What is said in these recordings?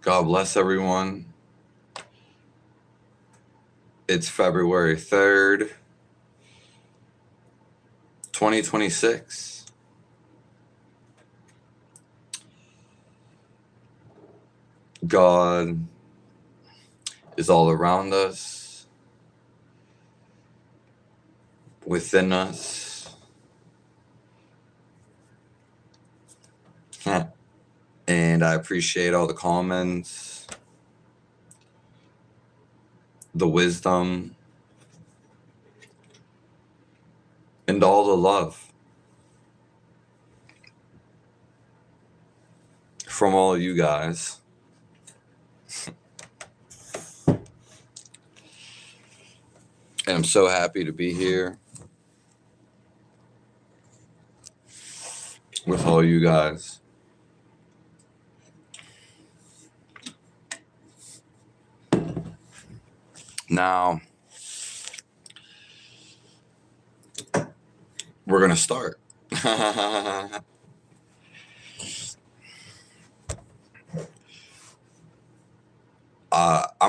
God bless everyone. It's February 3rd, 2026. God is all around us, within us. And I appreciate all the comments, the wisdom, and all the love from all of you guys. And I'm so happy to be here with all you guys. Now, we're going to start. I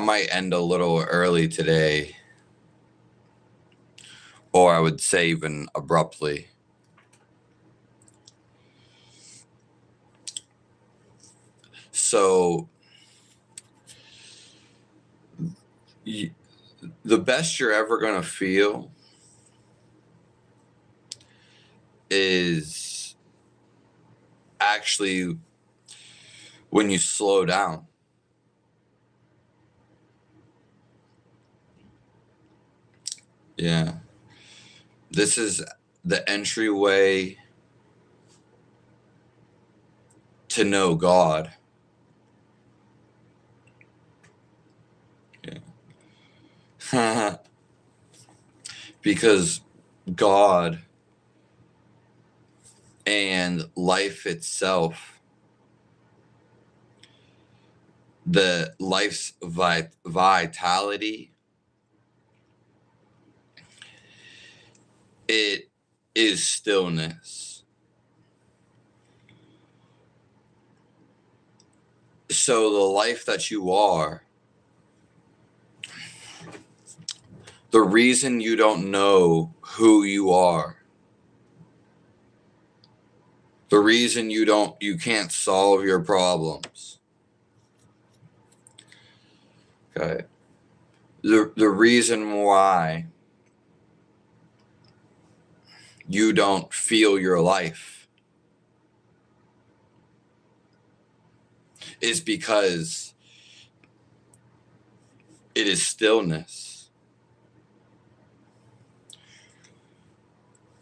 might end a little early today, or I would say even abruptly. So, the best you're ever going to feel is actually when you slow down. Yeah. This is the entryway to know God. Yeah. Because God and life itself, the life's vitality, it is stillness. So the life that you are, the reason you don't know who you are, the reason you can't solve your problems, okay, the reason why you don't feel your life is because it is stillness.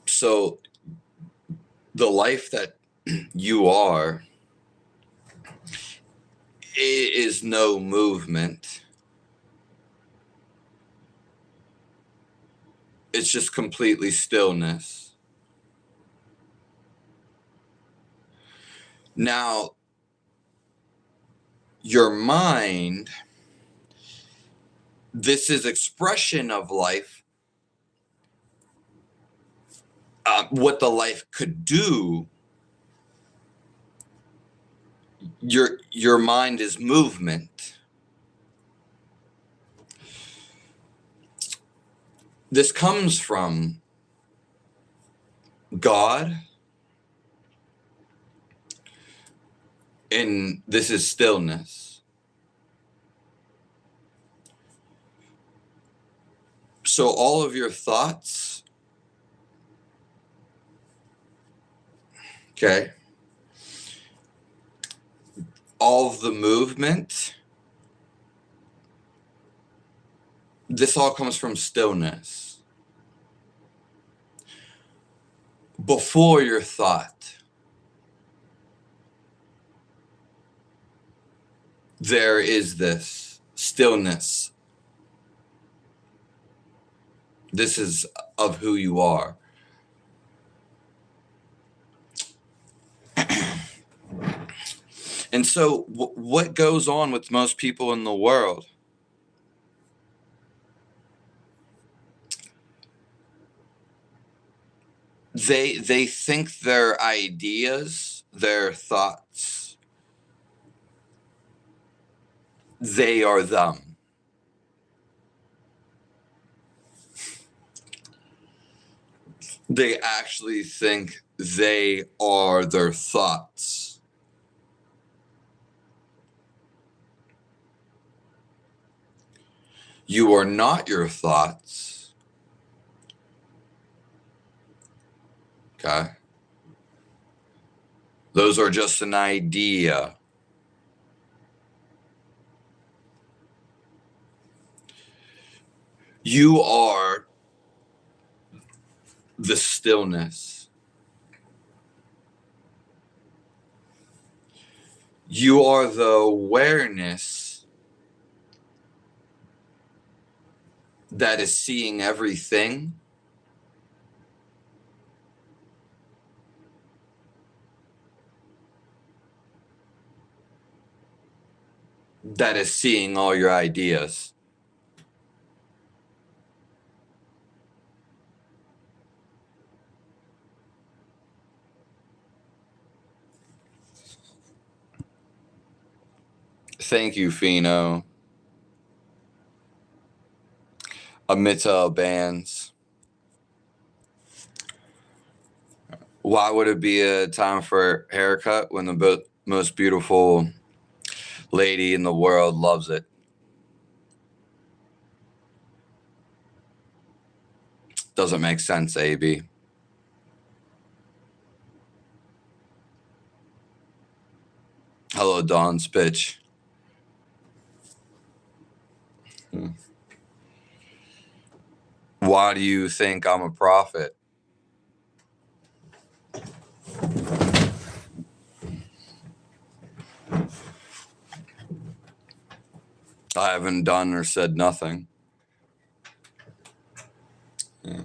So the life that you are, it is no movement. It's just completely stillness. Now, your mind, this is expression of life. What the life could do, your mind is movement. This comes from God, and this is stillness. So all of your thoughts, okay, all of the movement, this all comes from stillness. Before your thought, there is this stillness. This is of who you are. And so what goes on with most people in the world? They think their ideas, their thoughts, they are them. They actually think they are their thoughts. You are not your thoughts. Okay? Those are just an idea. You are the stillness. You are the awareness that is seeing everything. That is seeing all your ideas. Thank you, Fino. Amita bands. Why would it be a time for a haircut when the most beautiful lady in the world loves it? Doesn't make sense, AB. Hello, Dawn Spitch. Why do you think I'm a prophet? I haven't done or said nothing. Yeah.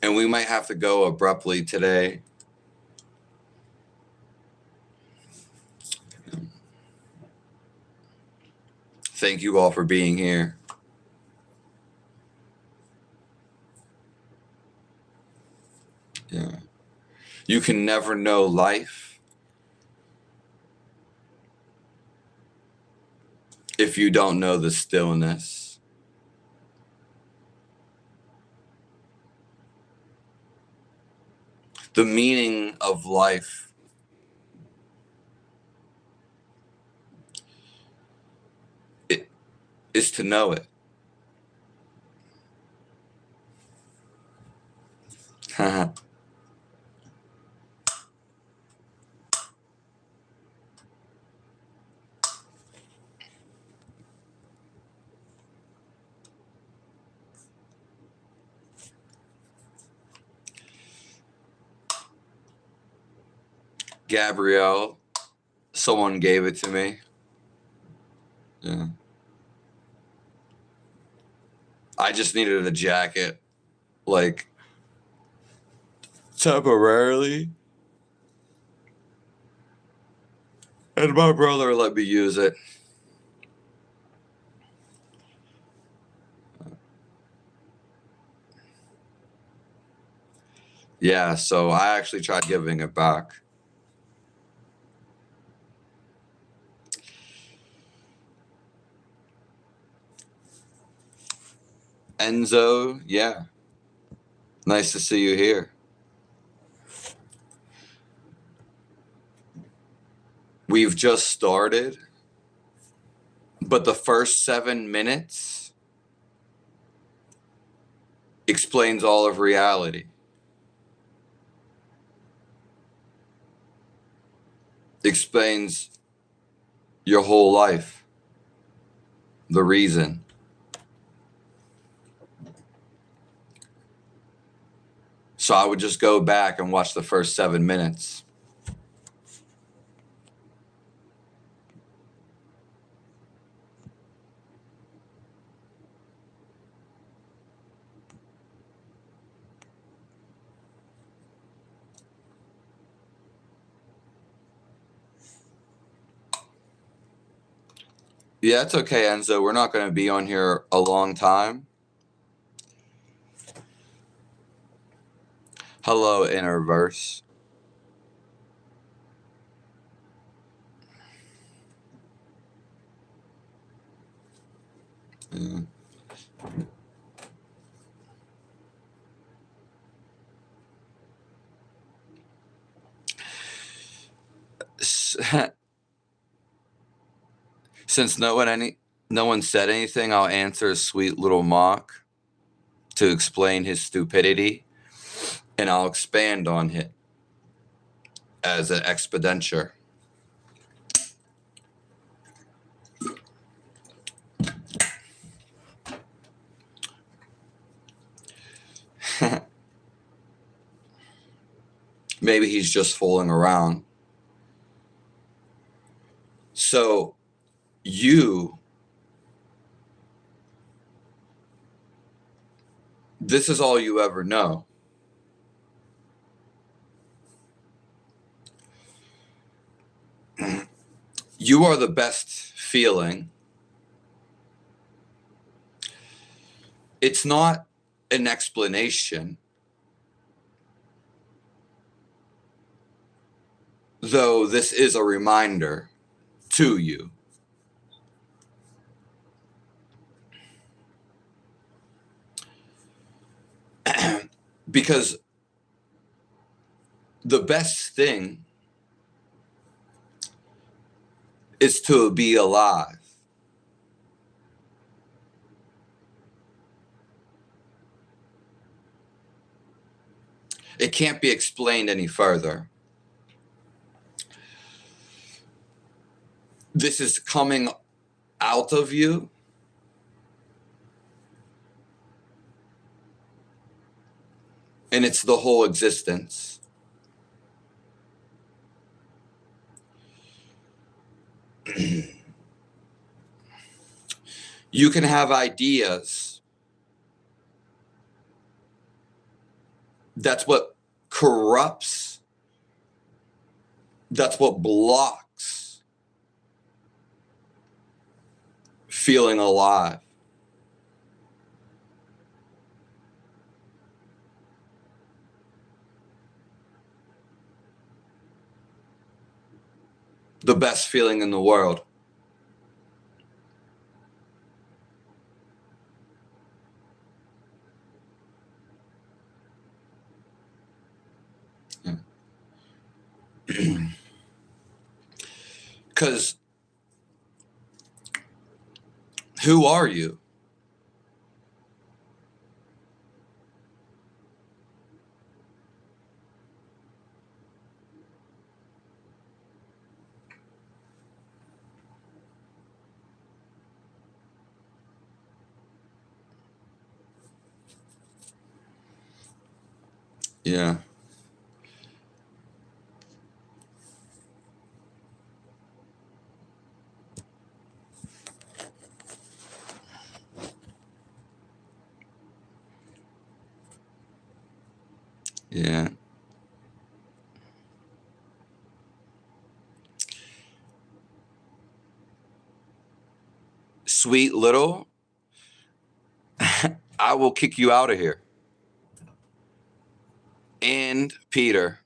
And we might have to go abruptly today. Thank you all for being here. Yeah. You can never know life if you don't know the stillness. The meaning of life is to know it. Gabrielle, someone gave it to me. Yeah. I just needed a jacket, like, temporarily. And my brother let me use it. Yeah, so I actually tried giving it back. Enzo, yeah. Nice to see you here. We've just started, but the first 7 minutes explains all of reality. Explains your whole life. The reason. So I would just go back and watch the first 7 minutes. Yeah, it's okay, Enzo. We're not going to be on here a long time. Hello, Innerverse. Mm. Since no one said anything, I'll answer a sweet little mock to explain his stupidity, and I'll expand on it as an exponential. Maybe he's just fooling around. So this is all you ever know. You are the best feeling. It's not an explanation, though this is a reminder to you. Because the best thing is to be alive. It can't be explained any further. This is coming out of you. And it's the whole existence. You can have ideas. That's what corrupts. That's what blocks feeling alive. The best feeling in the world. Because who are you? Yeah. Yeah. Sweet little, I will kick you out of here. And Peter.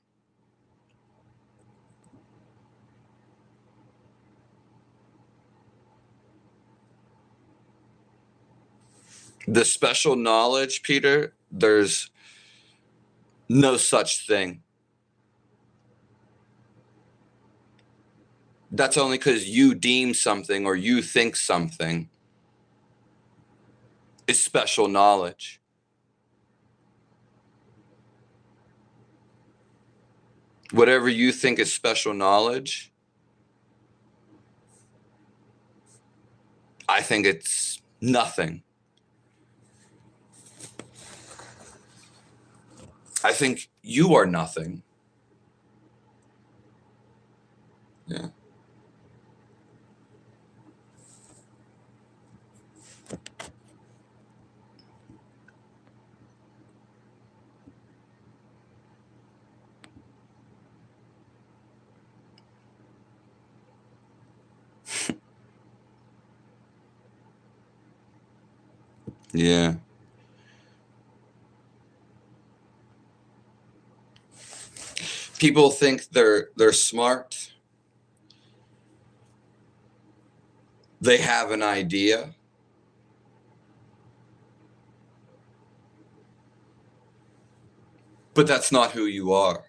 The special knowledge, Peter, there's no such thing. that's only because you deem something or you think something is special knowledge. Whatever you think is special knowledge, I think it's nothing. I think you are nothing. Yeah. Yeah. People think they're smart. They have an idea. But that's not who you are.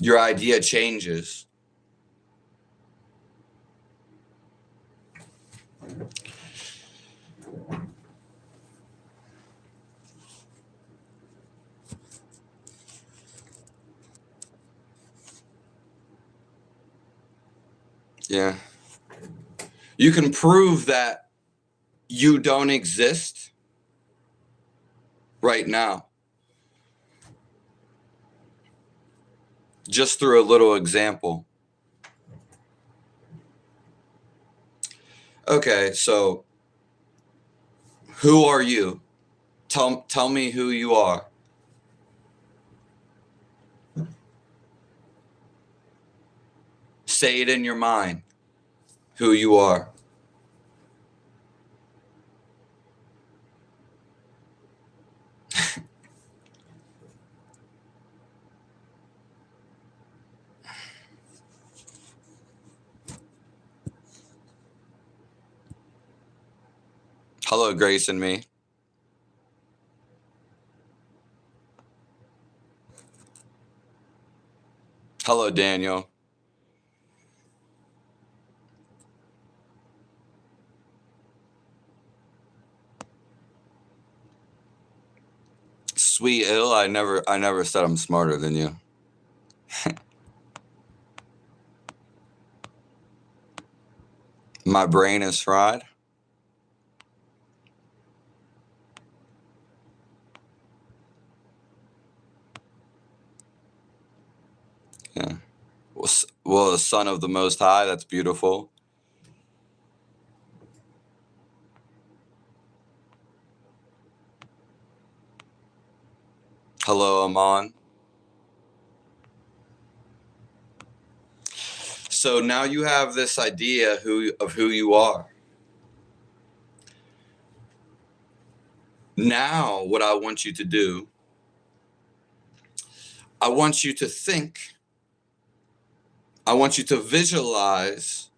Your idea changes. Yeah. You can prove that you don't exist right now. Just through a little example. Okay, so who are you? Tell me who you are. Say it in your mind, who you are. Hello, Grace and me. Hello, Daniel. Sweet ill. I never said I'm smarter than you. My brain is fried. Yeah. Well, the Son of the Most High. That's beautiful. Hello, Amon. So now you have this idea of who you are. Now, what I want you to do, I want you to think, I want you to visualize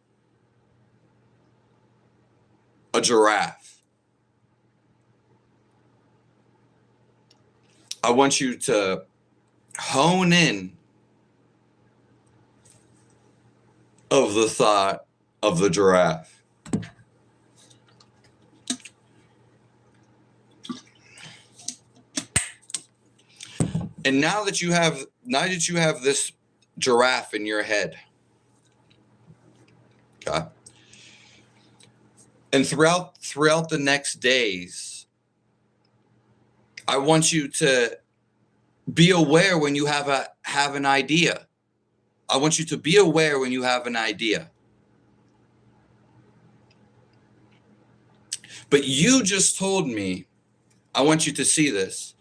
a giraffe. I want you to hone in of the thought of the giraffe. And now that you have this giraffe in your head, okay, and throughout the next days, I want you to be aware when you have an idea. I want you to be aware when you have an idea. But you just told me, I want you to see this,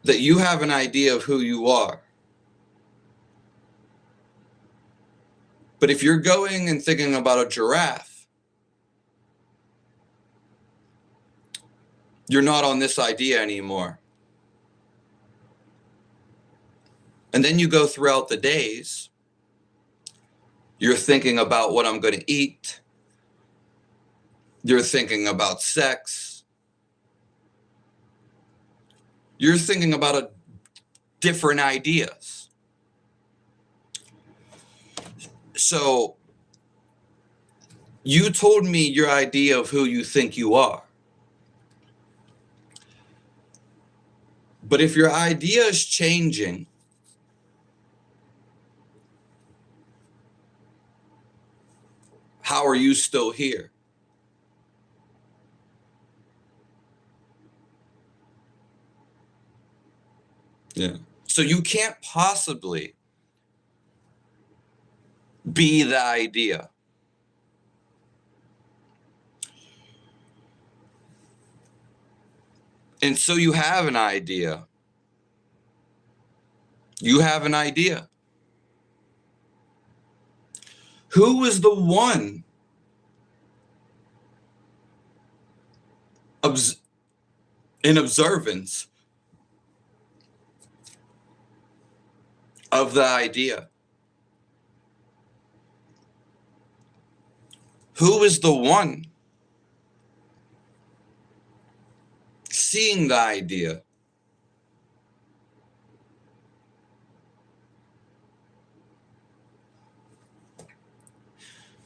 that you have an idea of who you are. But if you're going and thinking about a giraffe, you're not on this idea anymore. And then you go throughout the days, you're thinking about what I'm going to eat. You're thinking about sex. You're thinking about different ideas. So you told me your idea of who you think you are. But if your idea is changing, how are you still here? Yeah. So you can't possibly be the idea. And so you have an idea. You have an idea. Who is the one in observance of the idea? Who is the one seeing the idea?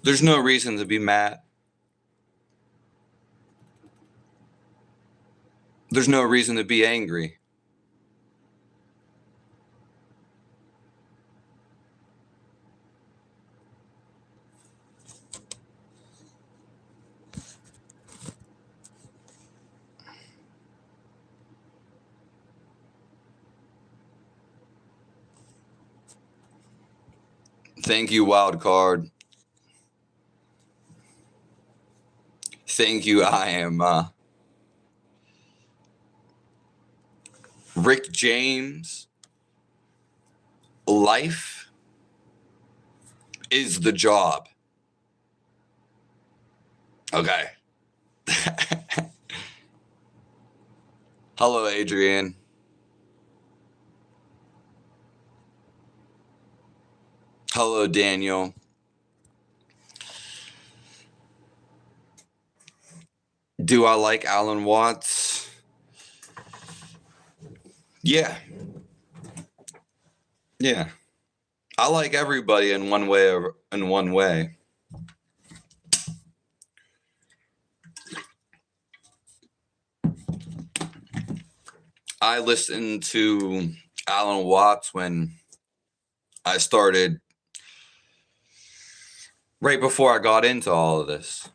There's no reason to be mad. There's no reason to be angry. Thank you, wild card. Thank you. I am Rick James. Life is the job. Okay. Hello, Adrian. Hello, Daniel. Do I like Alan Watts? Yeah. Yeah. I like everybody in one way or in one way. I listened to Alan Watts when I started, right before I got into all of this.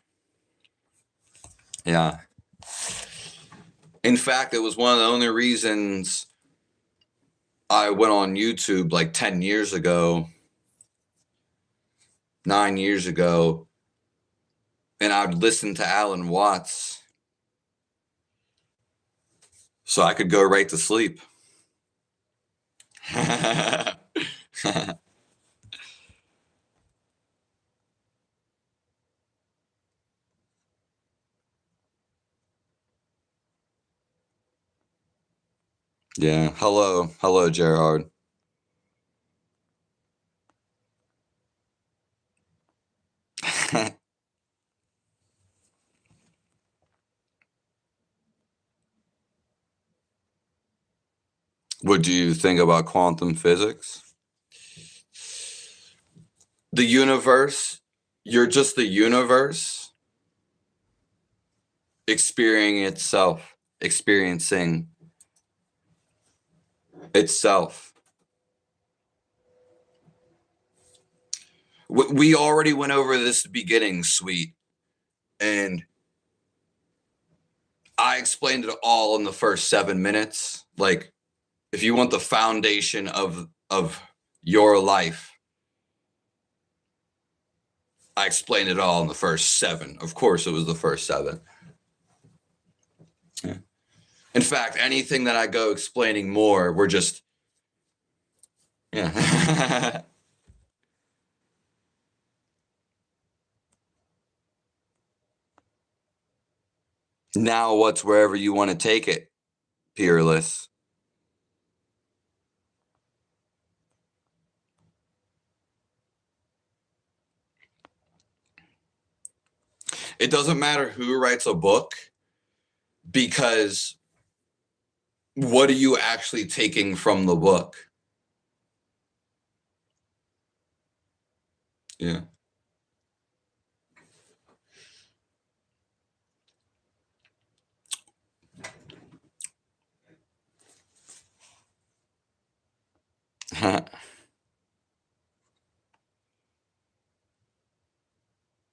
Yeah. In fact, it was one of the only reasons I went on YouTube like 10 years ago, 9 years ago, and I would listen to Alan Watts so I could go right to sleep. Yeah. Hello. Hello, Gerard. What do you think about quantum physics? The universe, you're just the universe experiencing itself. We already went over this beginning, sweet, and I explained it all in the first 7 minutes. Like, if you want the foundation of your life, I explained it all in the first 7. Of course, it was the first 7. Yeah. In fact, anything that I go explaining more, we're just, yeah. Now what's wherever you want to take it, peerless. It doesn't matter who writes a book, because what are you actually taking from the book? Yeah.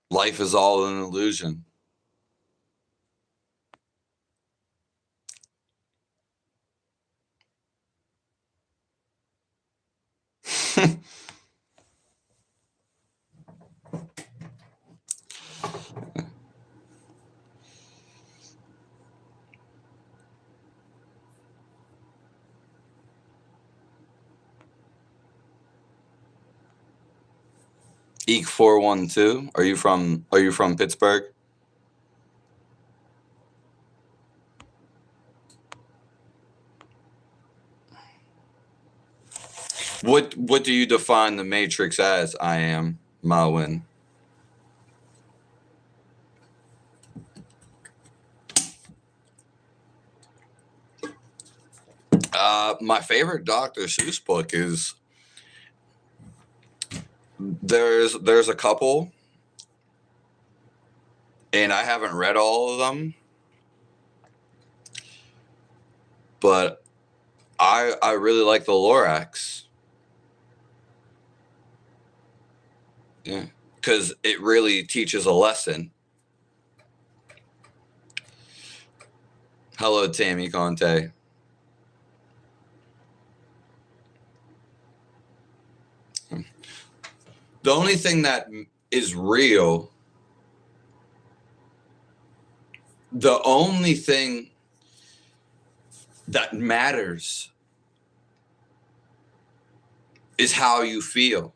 Life is all an illusion. Eek 412. Are you from Pittsburgh? What do you define the Matrix as? I am Malwin. My favorite Dr. Seuss book is there's a couple, and I haven't read all of them, but I really like the Lorax. Yeah, because it really teaches a lesson. Hello, Tammy Conte. The only thing that is real, the only thing that matters is how you feel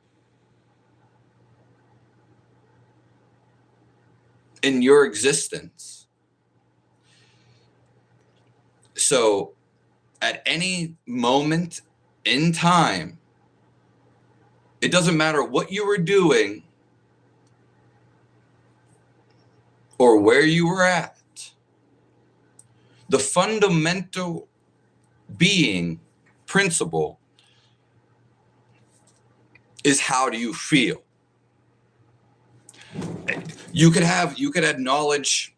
in your existence. So at any moment in time, it doesn't matter what you were doing or where you were at. The fundamental being principle is how do you feel? You could have knowledge.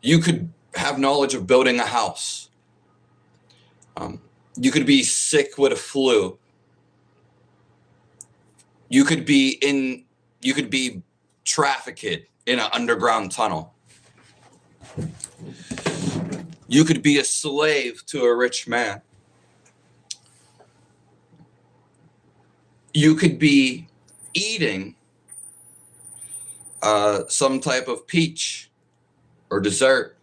You could have knowledge of building a house. You could be sick with a flu. You could be trafficked in an underground tunnel. You could be a slave to a rich man. You could be eating some type of peach or dessert,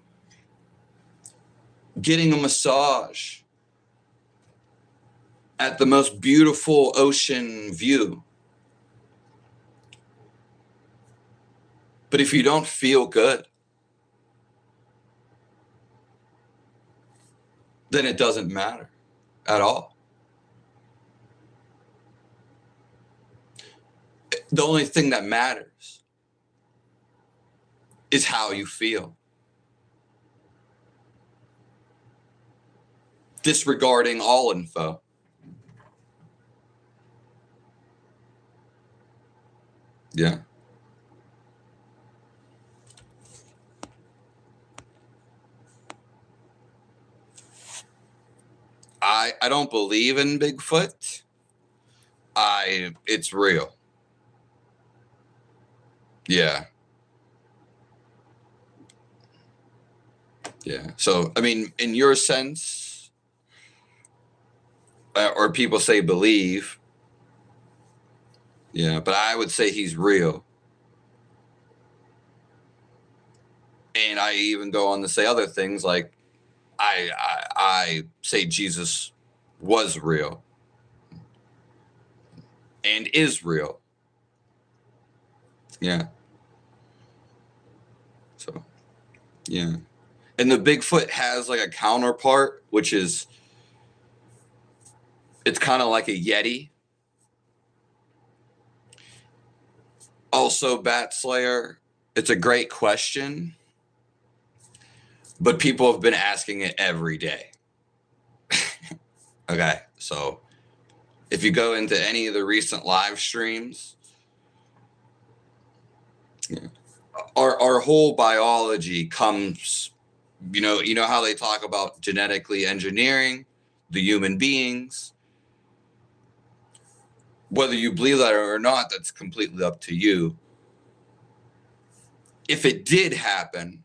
getting a massage at the most beautiful ocean view. But if you don't feel good, then it doesn't matter at all. The only thing that matters is how you feel. Disregarding all info. Yeah. I don't believe in Bigfoot. It's real. Yeah. Yeah. So, I mean, in your sense, or people say believe. Yeah, but I would say he's real. And I even go on to say other things like I say Jesus was real and is real. Yeah. So, yeah. And the Bigfoot has like a counterpart, which is it's kind of like a Yeti. Also, Bat Slayer, it's a great question, but people have been asking it every day. Okay, so if you go into any of the recent live streams, our whole biology comes, you know how they talk about genetically engineering the human beings. Whether you believe that or not, that's completely up to you. If it did happen,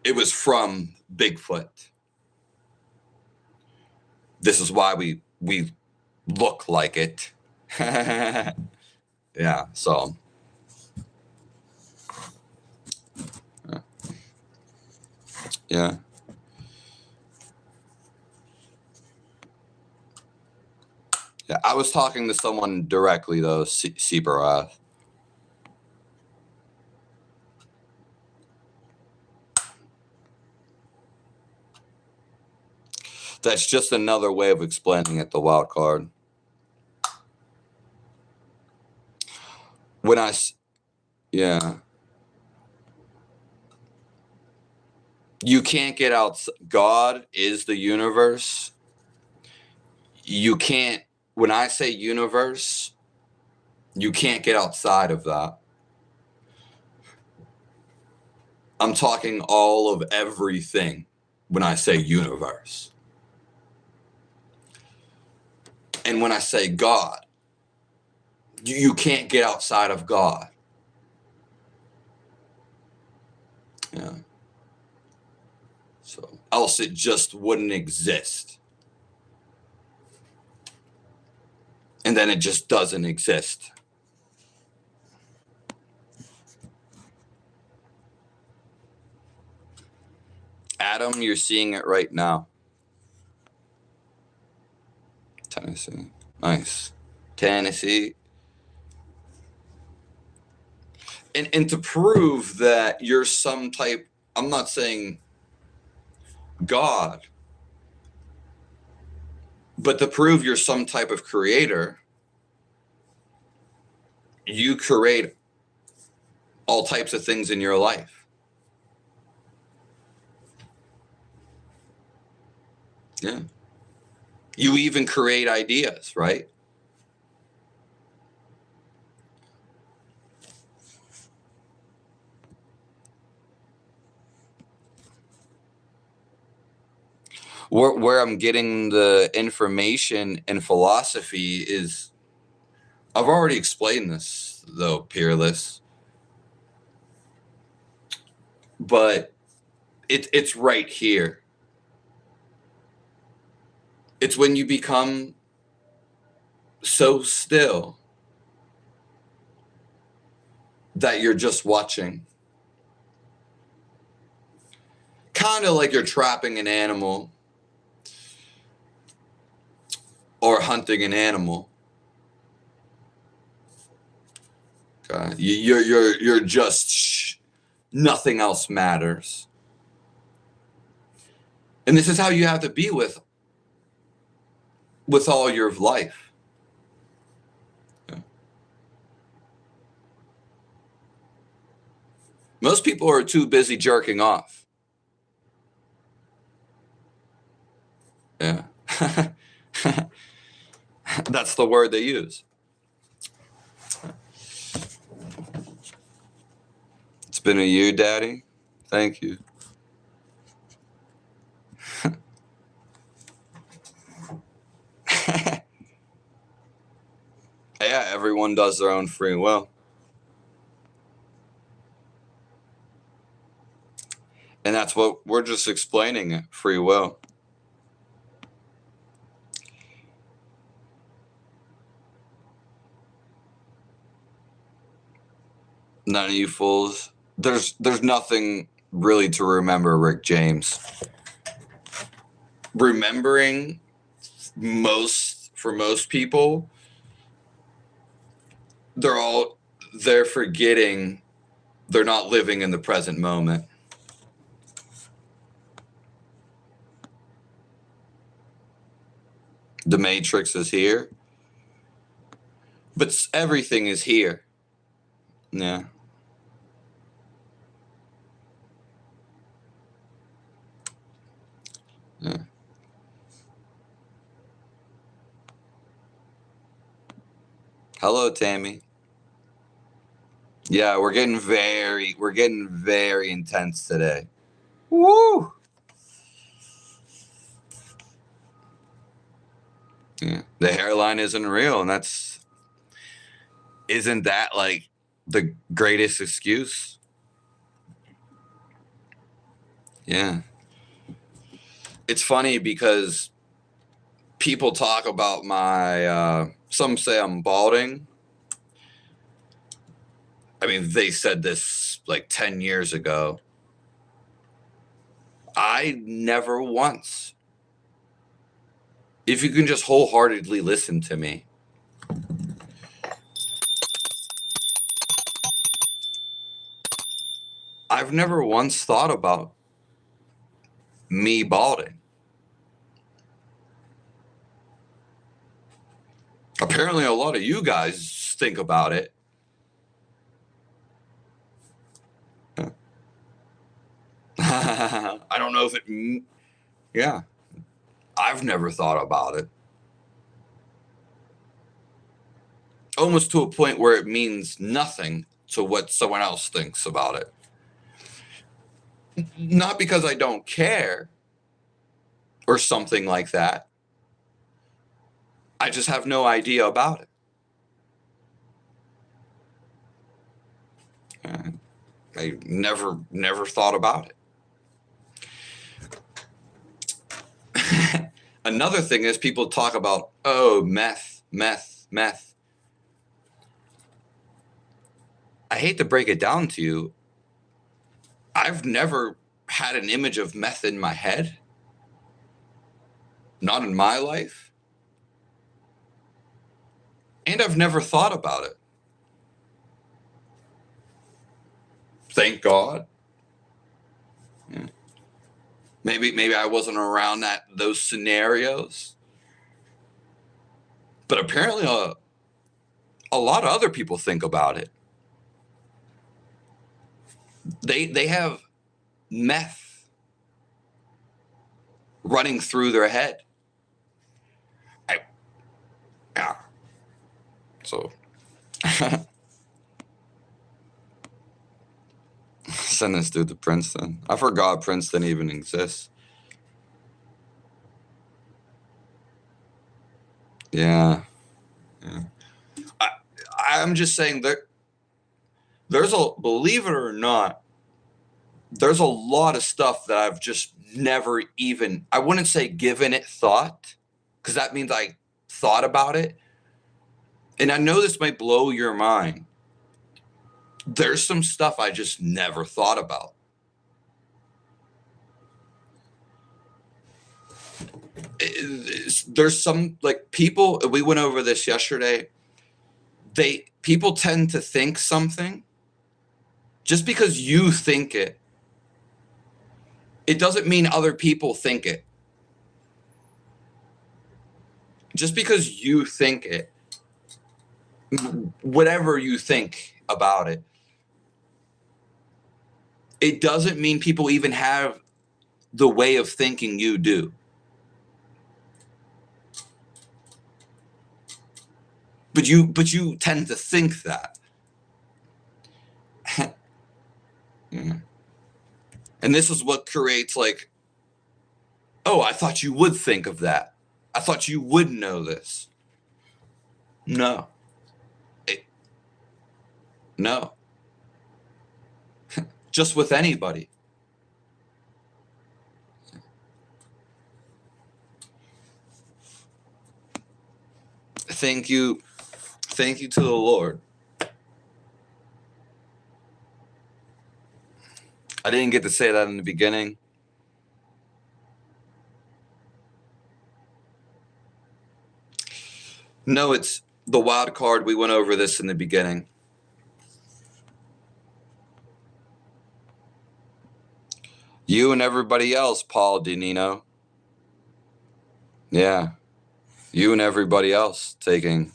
it was from Bigfoot. This is why we look like it. Yeah, so yeah. Yeah, I was talking to someone directly though, Seabarath. That's just another way of explaining it, the wild card. When yeah, you can't get out. God is the universe. You can't, when I say universe, you can't get outside of that. I'm talking all of everything when I say universe. And when I say God, you can't get outside of God. Yeah. So else it just wouldn't exist. And then it just doesn't exist. Adam, you're seeing it right now. Tennessee. Nice. Tennessee. And to prove that you're some type, I'm not saying God, but to prove you're some type of creator, you create all types of things in your life. Yeah. You even create ideas, right? Where I'm getting the information and philosophy is, I've already explained this though, Peerless, but it's right here. It's when you become so still that you're just watching. Kind of like you're trapping an animal or hunting an animal. Okay? You're just nothing else matters. And this is how you have to be with all your life. Yeah. Most people are too busy jerking off. Yeah. That's the word they use. It's been a year, Daddy. Thank you. Yeah, everyone does their own free will. And that's what we're just explaining, free will. None of you fools. There's nothing really to remember, Rick James. Remembering for most people, they're forgetting, they're not living in the present moment. The Matrix is here, but everything is here. Yeah. Yeah. Hello, Tammy. Yeah, we're getting very intense today. Woo! Yeah. The hairline isn't real, and isn't that like the greatest excuse? Yeah. It's funny because people talk about some say I'm balding. I mean, they said this like 10 years ago. I never once. If you can just wholeheartedly listen to me. I've never once thought about me balding. Apparently, a lot of you guys think about it. I don't know if it. Yeah. I've never thought about it. Almost to a point where it means nothing to what someone else thinks about it. Not because I don't care or something like that. I just have no idea about it. I never thought about it. Another thing is people talk about, oh, meth. I hate to break it down to you. I've never had an image of meth in my head. Not in my life. And I've never thought about it. Thank God. Yeah. Maybe I wasn't around those scenarios. But apparently a lot of other people think about it. They have meth running through their head. Yeah. So send this dude to Princeton. I forgot Princeton even exists. Yeah. I'm just saying that believe it or not, there's a lot of stuff that I've just never even, I wouldn't say given it thought, because that means I thought about it. And I know this might blow your mind. There's some stuff I just never thought about. There's some, like, people, we went over this yesterday. People tend to think something just because you think it. It doesn't mean other people think it. Just because you think it, whatever you think about it, it doesn't mean people even have the way of thinking you do. But you tend to think that. Yeah. And this is what creates, like, oh, I thought you would think of that. I thought you would know this. No. No. Just with anybody. Thank you to the Lord. I didn't get to say that in the beginning. No, it's the wild card. We went over this in the beginning. You and everybody else, Paul DiNino. Yeah. You and everybody else taking.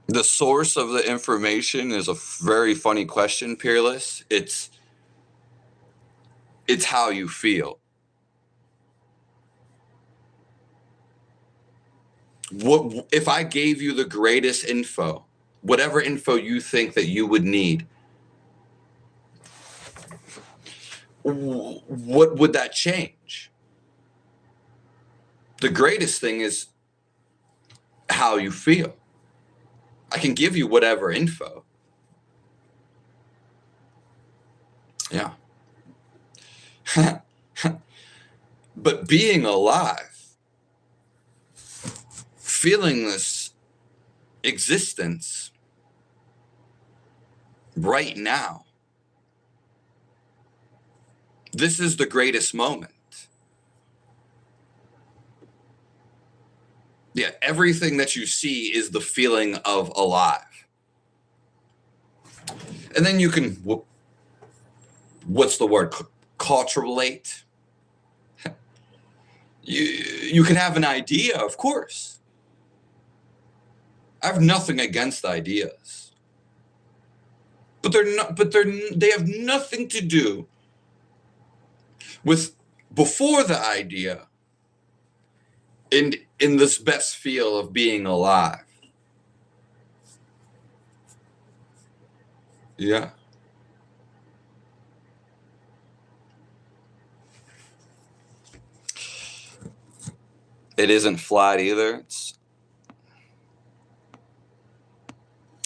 The source of the information is a very funny question, Peerless. It's how you feel. What if I gave you the greatest info, whatever info you think that you would need? What would that change? The greatest thing is how you feel. I can give you whatever info. Yeah. But being alive, feeling this existence right now, this is the greatest moment. Yeah, everything that you see is the feeling of alive. And then you can, what's the word? Culturelate. You can have an idea, of course. I have nothing against ideas. But they have nothing to do with before the idea in this best feel of being alive. Yeah. It isn't flat either.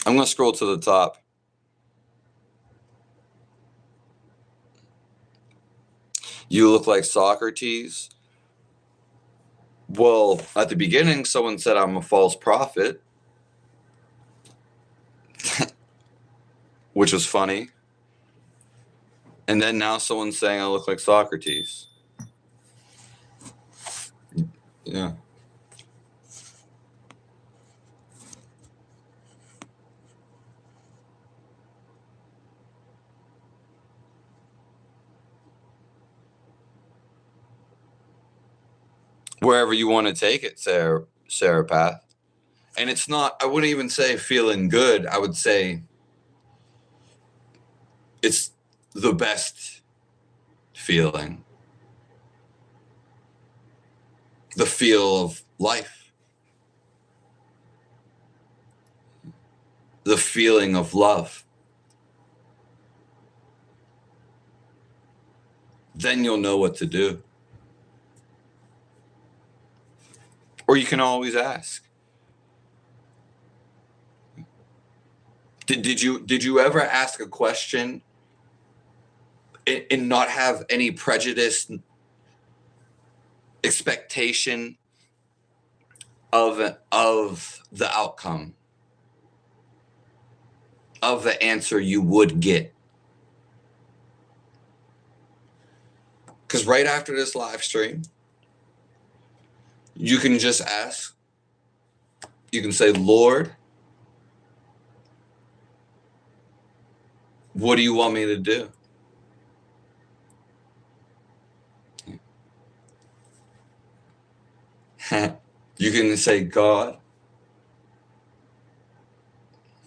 I'm going to scroll to the top. You look like Socrates. Well, at the beginning, someone said I'm a false prophet, which was funny. And then now someone's saying I look like Socrates. Yeah. Wherever you want to take it, Sarah Path. And it's not, I wouldn't even say feeling good. I would say it's the best feeling. The feel of life. The feeling of love. Then you'll know what to do. Or you can always ask. Did you ever ask a question and not have any prejudice, expectation of the outcome, of the answer you would get? Because right after this live stream, you can just ask. You can say, Lord, what do you want me to do? You can say, God,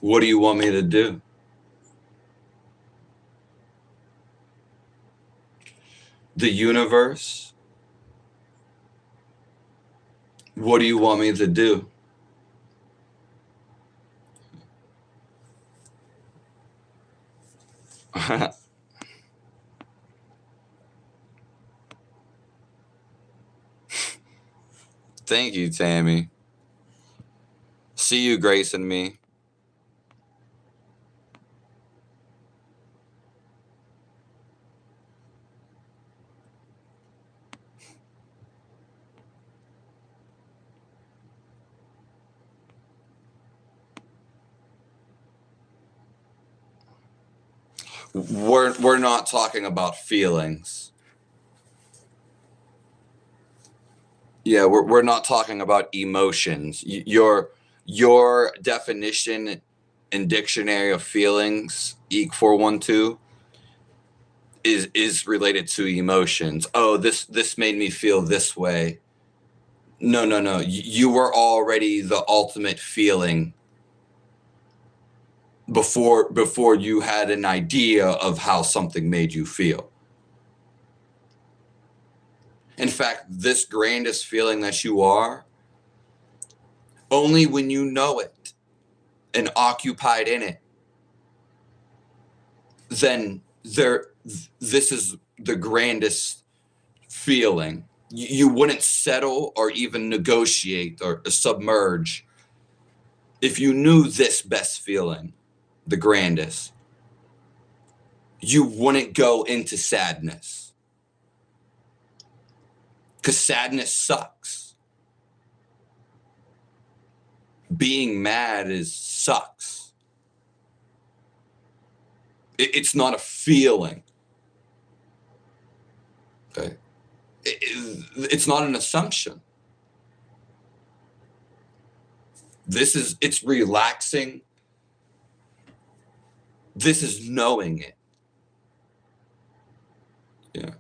what do you want me to do? The universe, what do you want me to do? Thank you, Tammy. See you, Grace and me. We're not talking about feelings. Yeah, we're not talking about emotions. Your definition in dictionary of feelings, EEC 412, is related to emotions. Oh, this made me feel this way. No. You were already the ultimate feeling before you had an idea of how something made you feel. In fact, this grandest feeling that you are Only when you know it and occupied in it, then this is the grandest feeling. You wouldn't settle or even negotiate or submerge if you knew this best feeling, the grandest. You wouldn't go into sadness, because sadness sucks. Being mad sucks. It's not a feeling. Okay. It's not an assumption. It's relaxing. This is knowing it. Yeah.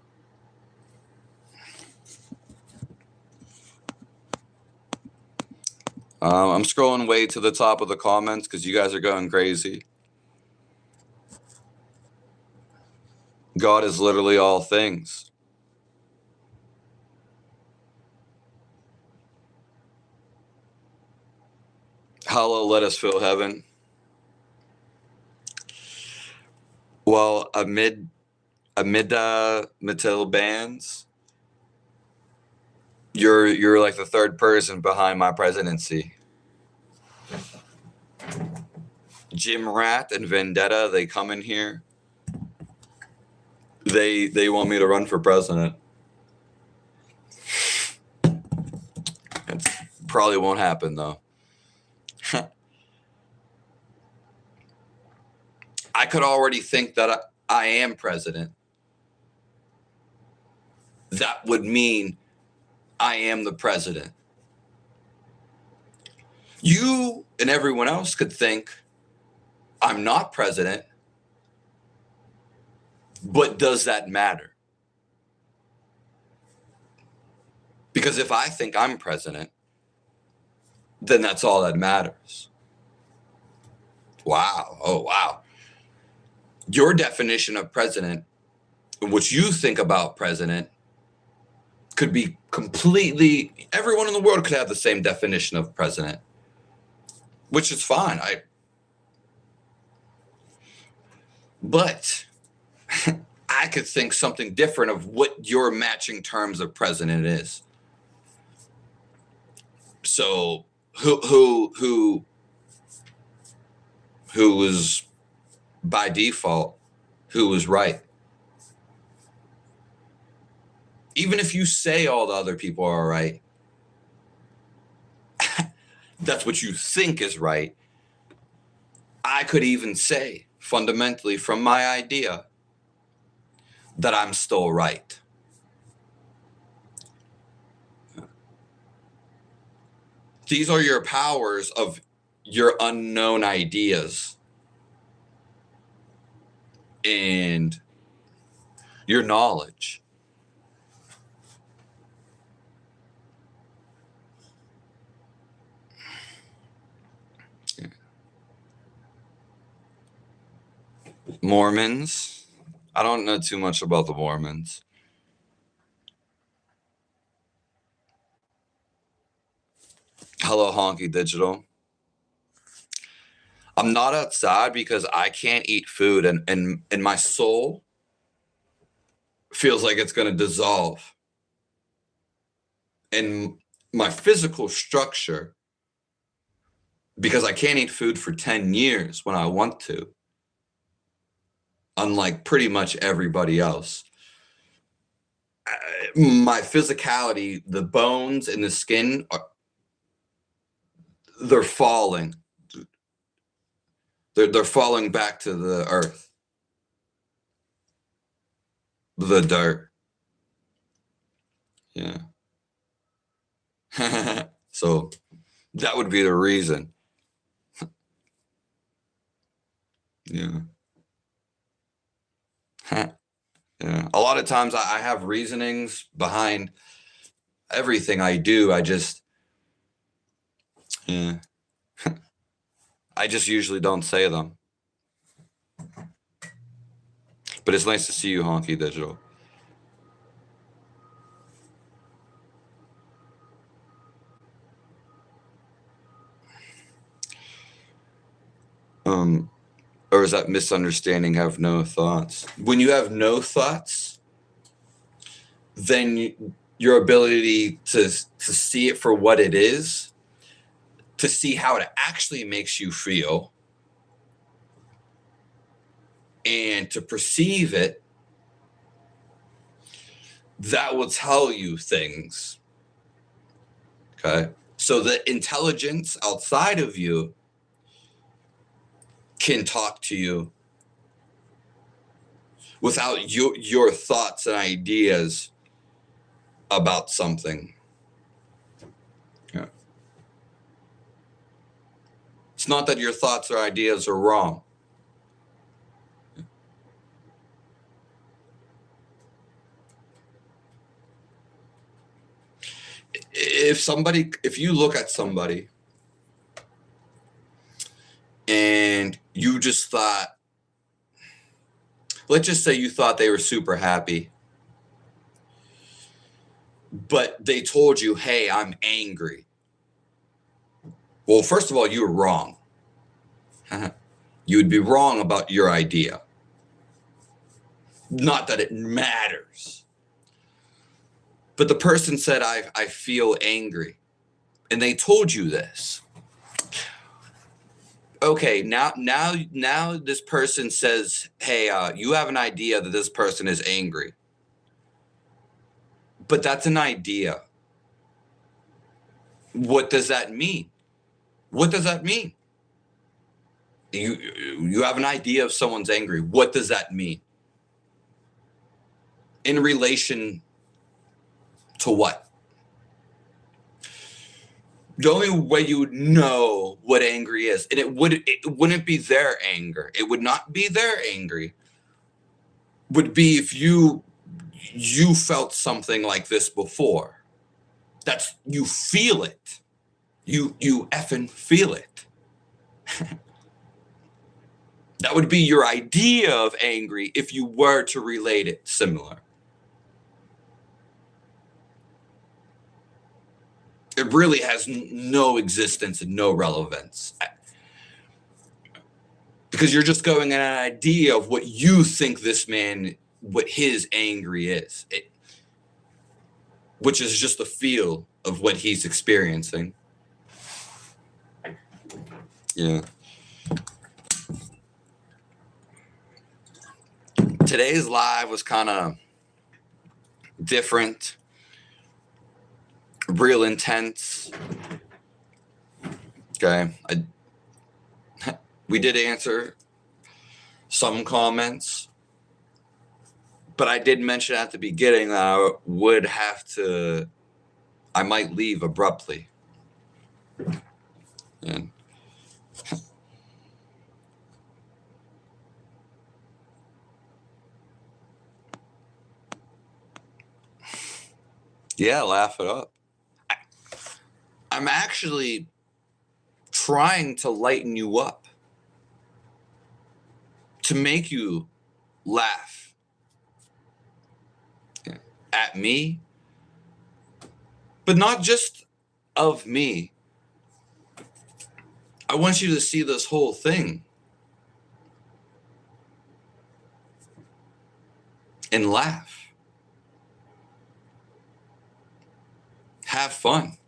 I'm scrolling way to the top of the comments because you guys are going crazy. God is literally all things. Hello, let us feel heaven. Well, amid Matilda bands, you're like the third person behind my presidency. Jim Rat and Vendetta, they come in here. They want me to run for president. It probably won't happen though. I could already think that I am president. That would mean I am the president. You and everyone else could think I'm not president, but does that matter? Because if I think I'm president, then that's all that matters. Wow. Oh, wow. Your definition of president, what you think about president, could be completely, everyone in the world could have the same definition of president, which is fine. But I could think something different of what your matching terms of president is. So who was by default, who was right? Even if you say all the other people are right, that's what you think is right. I could even say fundamentally from my idea that I'm still right. These are your powers of your unknown ideas and your knowledge. Mormons. I don't know too much about the Mormons. Hello, Honky Digital. I'm not outside because I can't eat food and my soul feels like it's going to dissolve. And my physical structure, because I can't eat food for 10 years when I want to, unlike pretty much everybody else. My physicality, the bones and the skin, they're falling. They're falling back to the earth, the dirt. Yeah. So that would be the reason. Yeah. Yeah. A lot of times I have reasonings behind everything I do. I just usually don't say them. But it's nice to see you, Honky Digital. is that misunderstanding have no thoughts? When you have no thoughts, then your ability to see it for what it is, to see how it actually makes you feel, and to perceive it, that will tell you things. Okay? So the intelligence outside of you can talk to you without your thoughts and ideas about something. Yeah. It's not that your thoughts or ideas are wrong. If you look at somebody and you just thought, let's just say you thought they were super happy, but they told you, hey, I'm angry. Well, first of all, you were wrong. You would be wrong about your idea. Not that it matters. But the person said, I feel angry. And they told you this. Okay, now this person says, hey, you have an idea that this person is angry. But that's an idea. What does that mean? What does that mean? You have an idea of someone's angry. What does that mean? In relation to what? The only way you would know what angry is, and it wouldn't be their anger. It would not be their angry. Would be if you felt something like this before. That's, you feel it. You effing feel it. That would be your idea of angry if you were to relate it similar. It really has no existence and no relevance. Because you're just going at an idea of what you think this man, what his angry is. Which is just a feel of what he's experiencing. Yeah. Today's live was kind of different, real intense. Okay. We did answer some comments, but I did mention at the beginning that I might leave abruptly. And yeah, laugh it up. I'm actually trying to lighten you up, to make you laugh at me, but not just of me. I want you to see this whole thing and laugh. Have fun.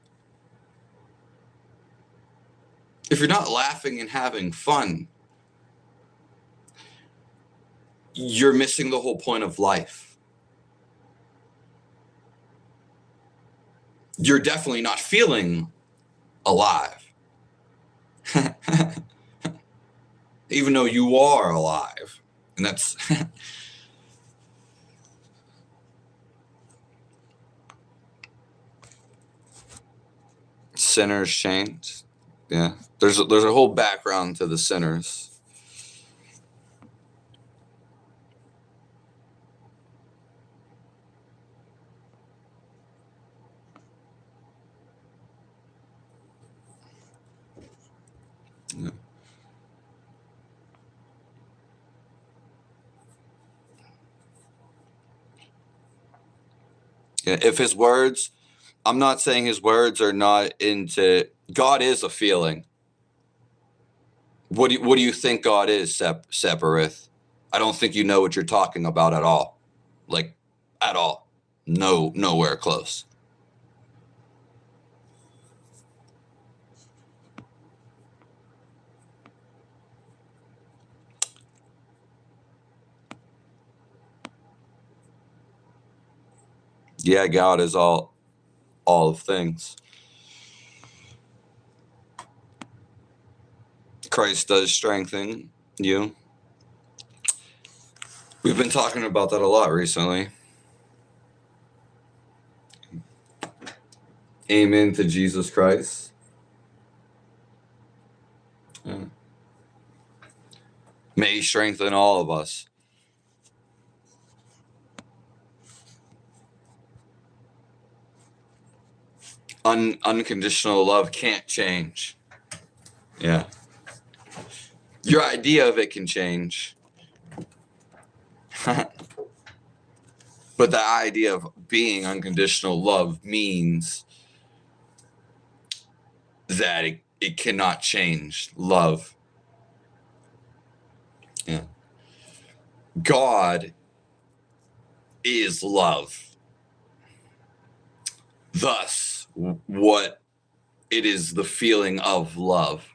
If you're not laughing and having fun, you're missing the whole point of life. You're definitely not feeling alive. Even though you are alive. And that's sinners chains. Yeah. There's a whole background to the sinners. Yeah. Yeah, if his words, I'm not saying his words are not into, God is a feeling. What do you think God is, Sepirith? I don't think you know what you're talking about at all. Like, at all. No, nowhere close. Yeah, God is all of things. Christ does strengthen you. We've been talking about that a lot recently. Amen to Jesus Christ. Yeah. May he strengthen all of us. Unconditional love can't change. Yeah. Your idea of it can change. But the idea of being unconditional love means that it cannot change love. Yeah. God is love. Thus, what it is, the feeling of love,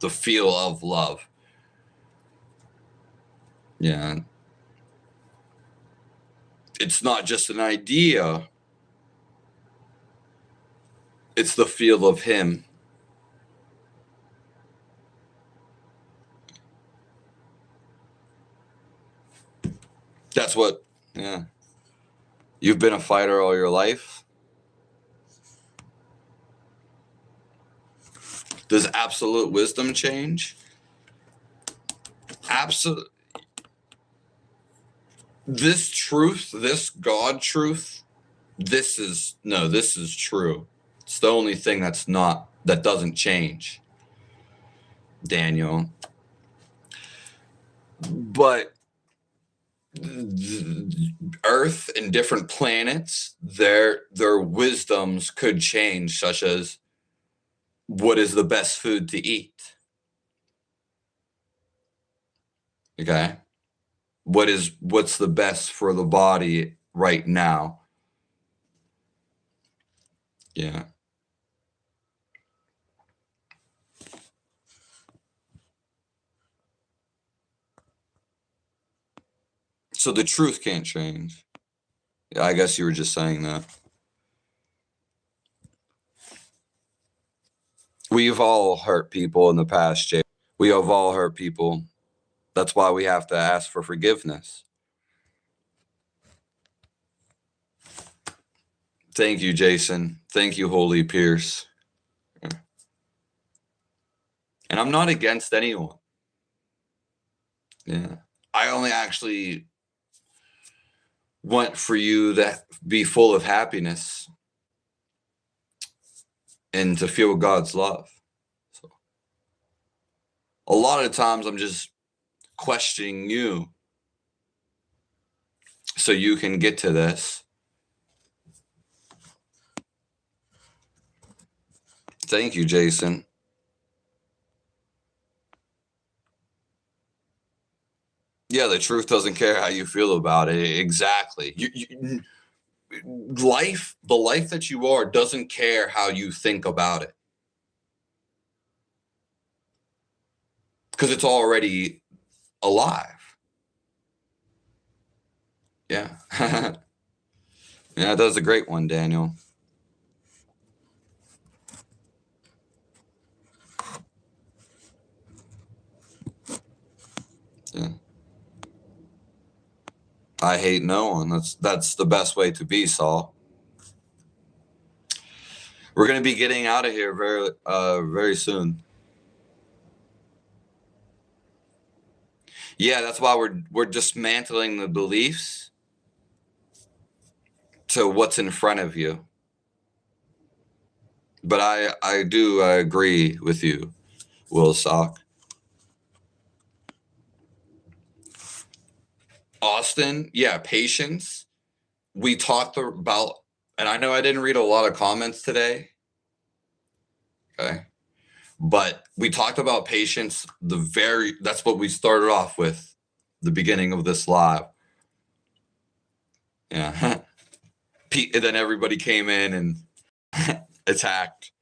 the feel of love. Yeah. It's not just an idea. It's the feel of him. That's what, yeah. You've been a fighter all your life. Does absolute wisdom change? Absolute. This truth, this God truth, this is true. It's the only thing that doesn't change, Daniel. But Earth and different planets, their wisdoms could change, such as what is the best food to eat. Okay. What's the best for the body right now? Yeah. So the truth can't change. Yeah, I guess you were just saying that. We've all hurt people in the past, Jay. We have all hurt people. That's why we have to ask for forgiveness. Thank you, Jason. Thank you, Holy Pierce. And I'm not against anyone. Yeah. I only actually want for you to be full of happiness and to feel God's love. So a lot of times I'm just questioning you so you can get to this. Thank you, Jason. Yeah, the truth doesn't care how you feel about it. Exactly. The life that you are doesn't care how you think about it. Because it's already alive. Yeah. Yeah, that was a great one, Daniel. Yeah. I hate no one. That's the best way to be, Saul. We're gonna be getting out of here very soon. Yeah, that's why we're dismantling the beliefs to what's in front of you. But I do agree with you, Will Sock. Austin, yeah, patience. We talked about, and I know I didn't read a lot of comments today. Okay. But we talked about patience. That's what we started off with, the beginning of this live. Yeah. And then everybody came in and attacked.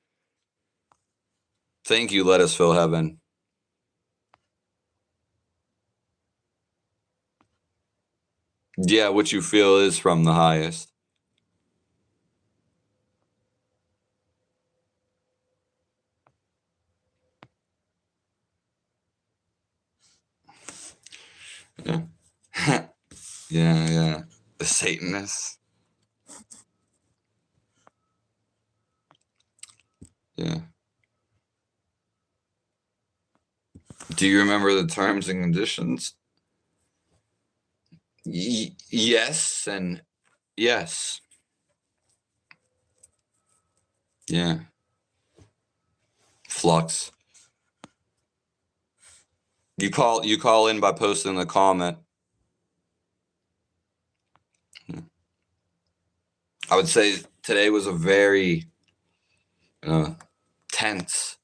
Thank you, let us fill heaven. Yeah, what you feel is from the highest. Yeah. Yeah. The Satanists. Yeah. Do you remember the terms and conditions? Yes and yes. Yeah. Flux. You call in by posting the comment. I would say today was a very tense.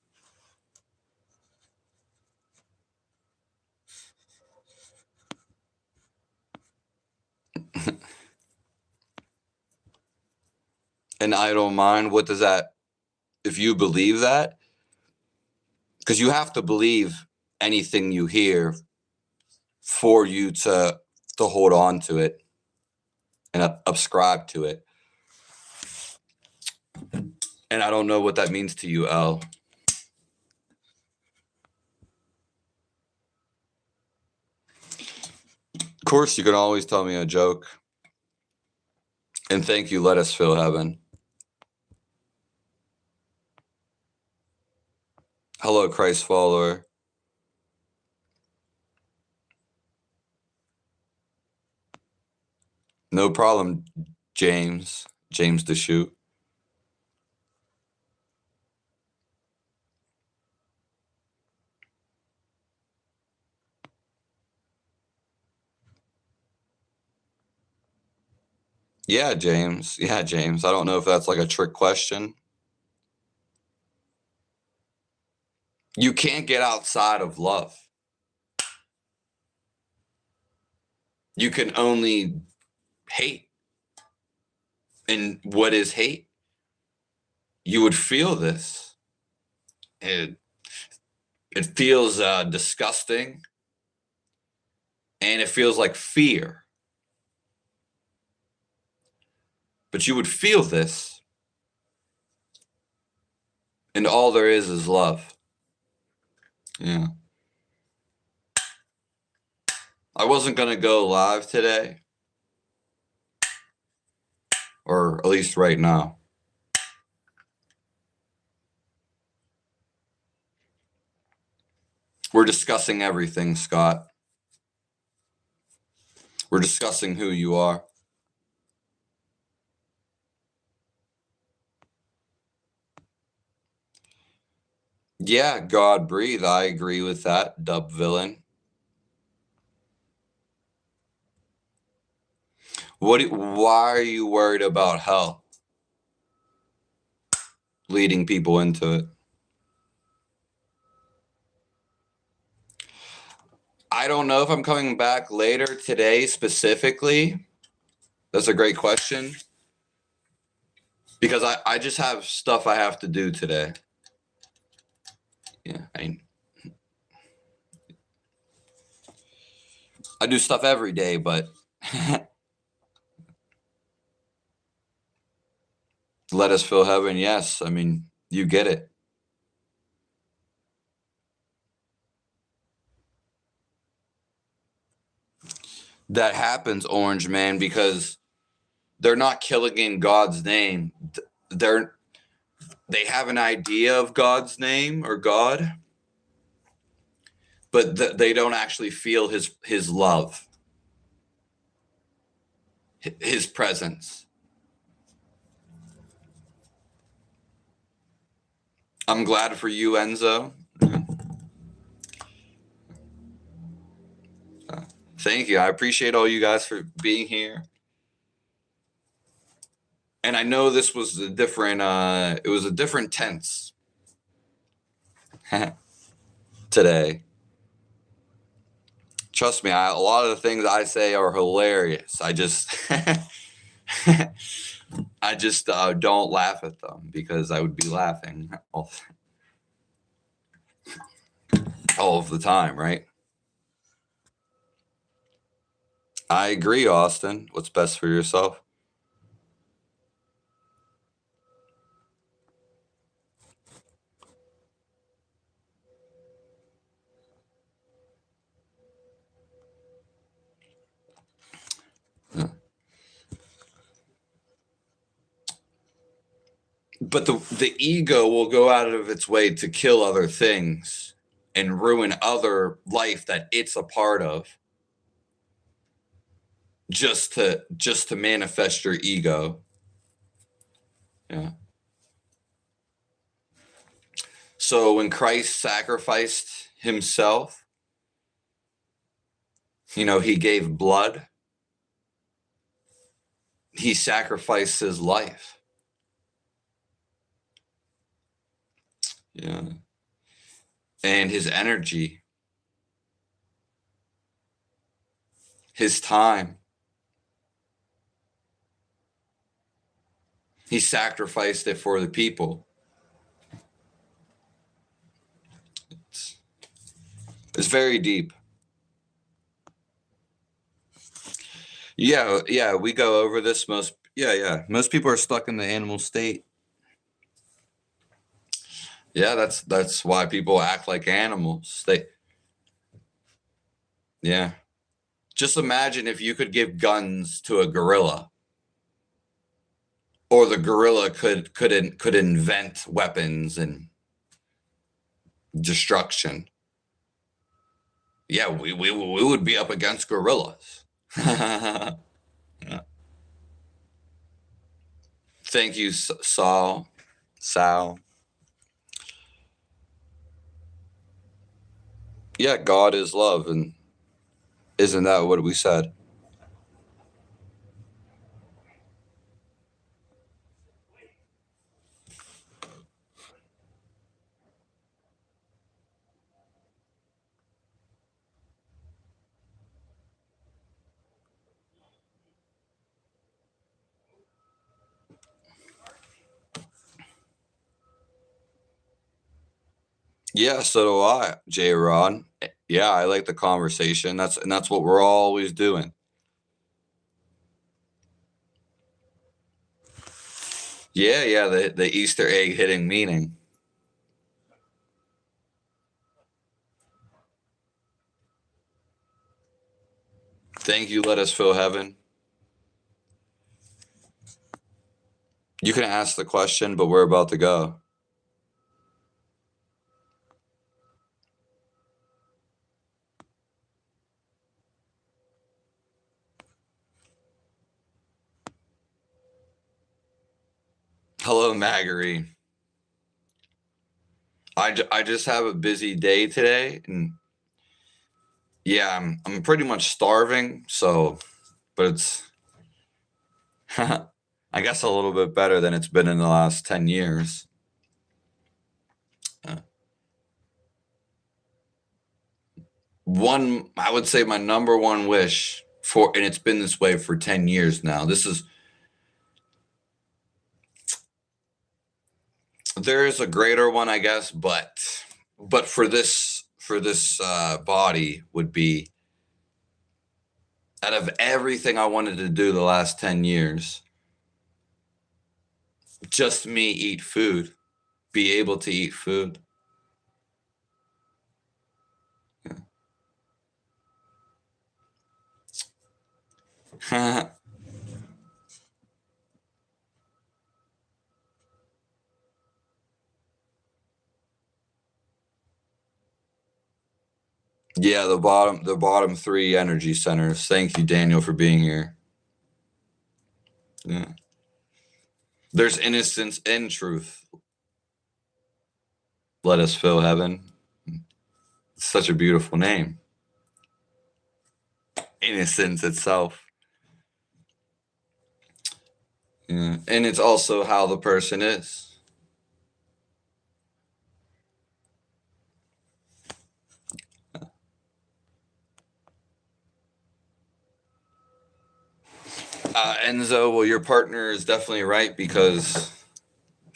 An idle mind. What does that? If you believe that, because you have to believe anything you hear for you to hold on to it and subscribe to it. And I don't know what that means to you, L. Of course, you can always tell me a joke. And thank you, let us fill heaven. Hello, Christ follower. No problem, James. James the shoot. Yeah, James. Yeah, James. I don't know if that's like a trick question. You can't get outside of love. You can only hate. And what is hate? You would feel this. It feels disgusting. And it feels like fear. But you would feel this. And all there is love. Yeah. I wasn't going to go live today. Or at least right now. We're discussing everything, Scott. We're discussing who you are. Yeah, God breathe. I agree with that, dub villain. Why are you worried about hell? Leading people into it. I don't know if I'm coming back later today specifically. That's a great question. Because I just have stuff I have to do today. Yeah, I do stuff every day, but let us fill heaven. Yes, I mean, you get it. That happens, Orange Man, because they're not killing in God's name. They have an idea of God's name or God, but they don't actually feel his love, his presence. I'm glad for you, Enzo. Thank you. I appreciate all you guys for being here. And I know this was a different tense. today. Trust me, a lot of the things I say are hilarious. I just don't laugh at them because I would be laughing all of the time, right? I agree, Austin. What's best for yourself? Yeah. But the ego will go out of its way to kill other things and ruin other life that it's a part of just to manifest your ego. Yeah. So when Christ sacrificed himself, he gave blood. He sacrificed his life. Yeah. And his energy, his time. He sacrificed it for the people. It's very deep. Yeah, we go over this most people are stuck in the animal state. Yeah, that's why people act like animals. Yeah. Just imagine if you could give guns to a gorilla, or the gorilla could invent weapons and destruction. Yeah, we would be up against gorillas. Yeah. Thank you, Sal. Yeah, God is love, and isn't that what we said? Yeah, so do I, J Rod. Yeah, I like the conversation. That's what we're always doing. Yeah, the Easter egg hitting meaning. Thank you, let us fill heaven. You can ask the question, but we're about to go. Hello, Maggery. I just have a busy day today, and yeah, I'm pretty much starving. So, but it's I guess a little bit better than it's been in the last 10 years. Uh, I would say my number one wish and it's been this way for 10 years now. There is a greater one, I guess, but for this body would be, out of everything I wanted to do the last 10 years, just me eat food, be able to eat food. Yeah, the bottom three energy centers. Thank you, Daniel, for being here. Yeah. There's innocence in truth. Let us fill heaven. It's such a beautiful name. Innocence itself. Yeah. And it's also how the person is. Enzo, well, your partner is definitely right, because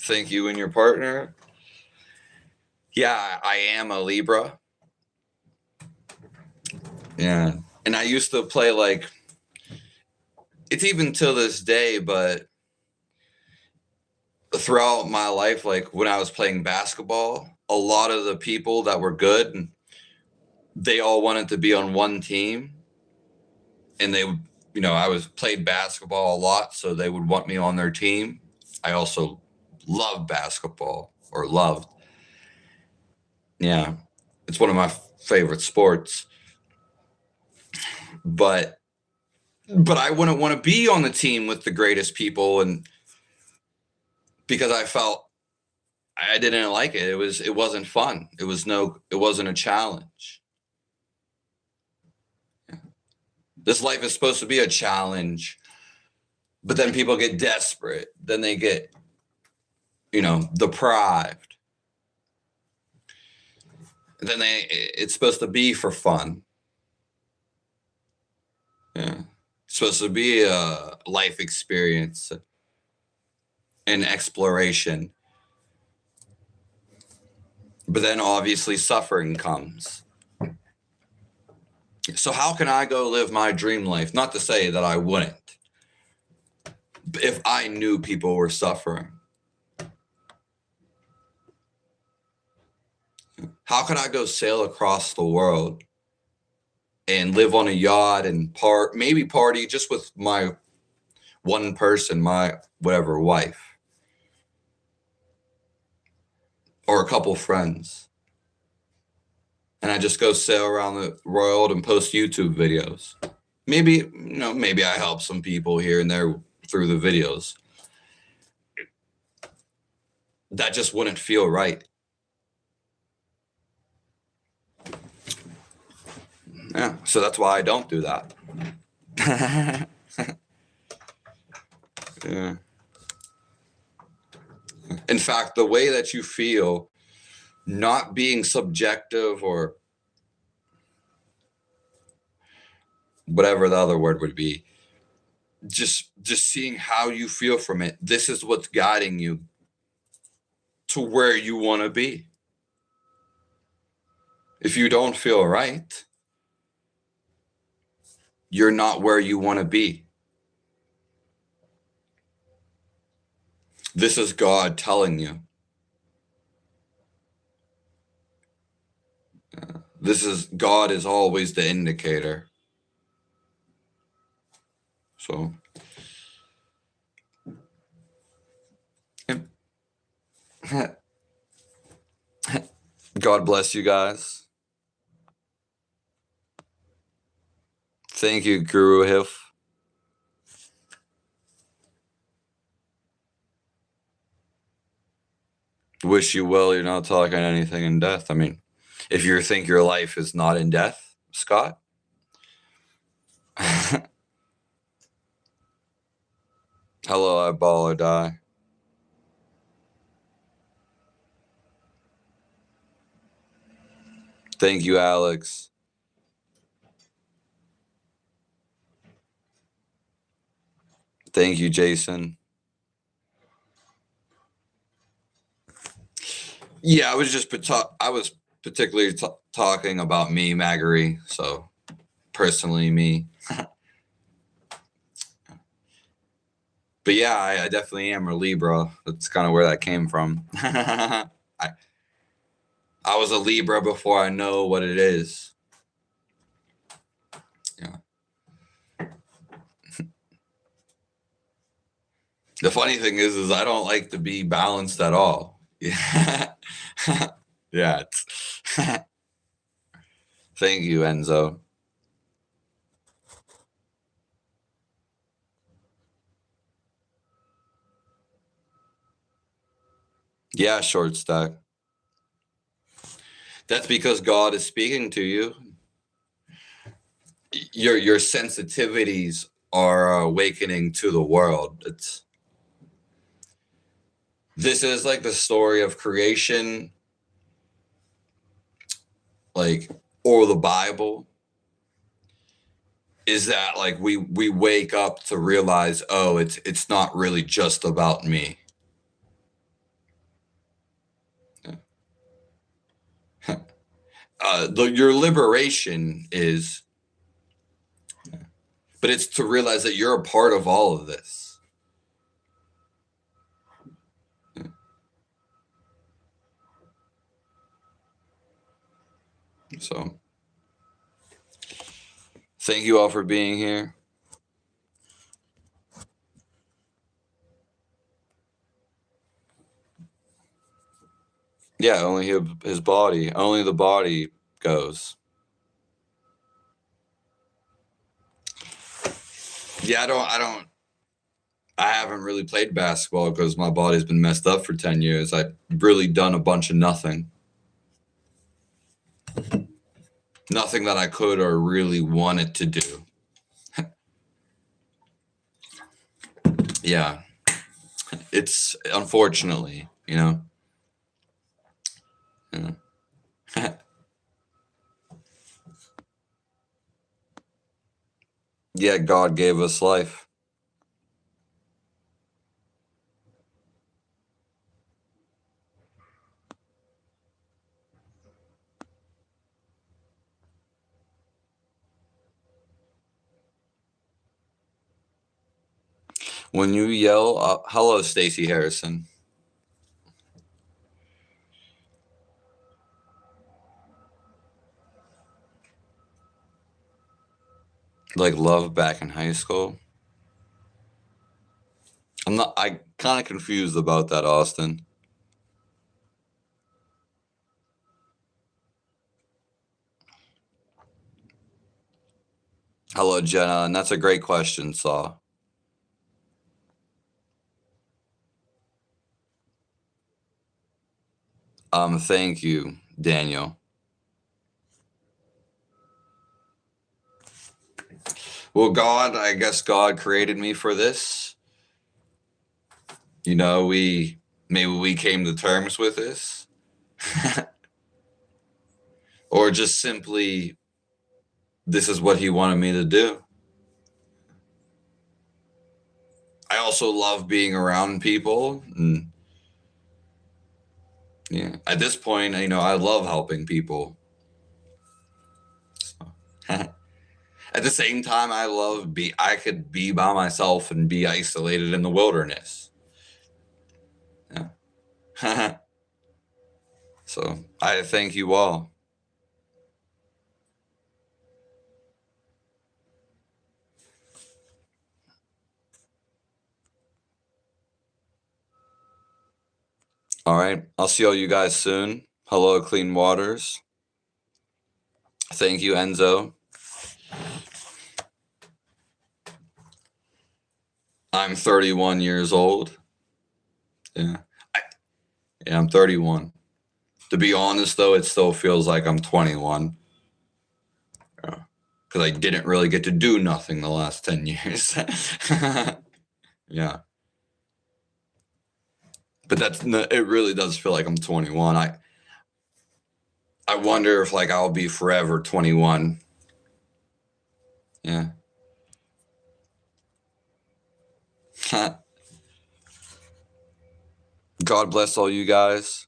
thank you and your partner. Yeah, I am a Libra. Yeah. And I used to play, like, it's even till this day, but throughout my life, like when I was playing basketball, a lot of the people that were good, they all wanted to be on one team. And they would, I was played basketball a lot, so they would want me on their team. I also loved basketball, or loved. Yeah. It's one of my favorite sports. But I wouldn't want to be on the team with the greatest people, and because I felt I didn't like it. It wasn't fun. It wasn't a challenge. This life is supposed to be a challenge, but then people get desperate. Then they get, deprived. And then it's supposed to be for fun. Yeah. It's supposed to be a life experience and exploration. But then obviously suffering comes. So how can I go live my dream life? Not to say that I wouldn't, if I knew people were suffering. How could I go sail across the world and live on a yacht and maybe party just with my one person, my whatever wife, or a couple friends, and I just go sail around the world and post YouTube videos? Maybe I help some people here and there through the videos. That just wouldn't feel right. Yeah, so that's why I don't do that. Yeah. In fact, the way that you feel, not being subjective or whatever the other word would be, just seeing how you feel from it, this is what's guiding you to where you want to be. If you don't feel right, you're not where you want to be. This is God telling you. God is always the indicator. So, God bless you guys. Thank you, Guru Hif. Wish you well. You're not talking anything in death. I mean, if you think your life is not in death, Scott. Hello, I ball or die. Thank you, Alex. Thank you, Jason. Yeah, I was just particularly talking about me, Maggery. So personally, me. But yeah, I definitely am a Libra. That's kind of where that came from. I was a Libra before I know what it is. Yeah. The funny thing is I don't like to be balanced at all. Yeah. Yeah. Thank you, Enzo. Yeah, short stack. That's because God is speaking to you. Your sensitivities are awakening to the world. This is like the story of creation, like, or the Bible. is that like we wake up to realize, oh, it's not really just about me. Your liberation is, but it's to realize that you're a part of all of this. So thank you all for being here. Yeah, only his body, only the body goes. Yeah, I haven't really played basketball because my body's been messed up for 10 years. I've really done a bunch of nothing. Nothing that I could or really wanted to do. Yeah. It's unfortunately, Yeah. Yeah, God gave us life. When you yell, hello, Stacey Harrison. Like love back in high school. I kind of confused about that, Austin. Hello, Jenna, and that's a great question, Saw. Thank you, Daniel. Well, I guess God created me for this. Maybe we came to terms with this. Or just simply, this is what he wanted me to do. I also love being around people. And yeah, at this point, I love helping people. So. At the same time, I could be by myself and be isolated in the wilderness. Yeah. So I thank you all. All right. I'll see all you guys soon. Hello, Clean Waters. Thank you, Enzo. I'm 31 years old. Yeah. Yeah, I'm 31. To be honest, though, it still feels like I'm 21. Because I didn't really get to do nothing the last 10 years. Yeah. But it really does feel like I'm 21. I wonder if I'll be forever 21. Yeah. God bless all you guys.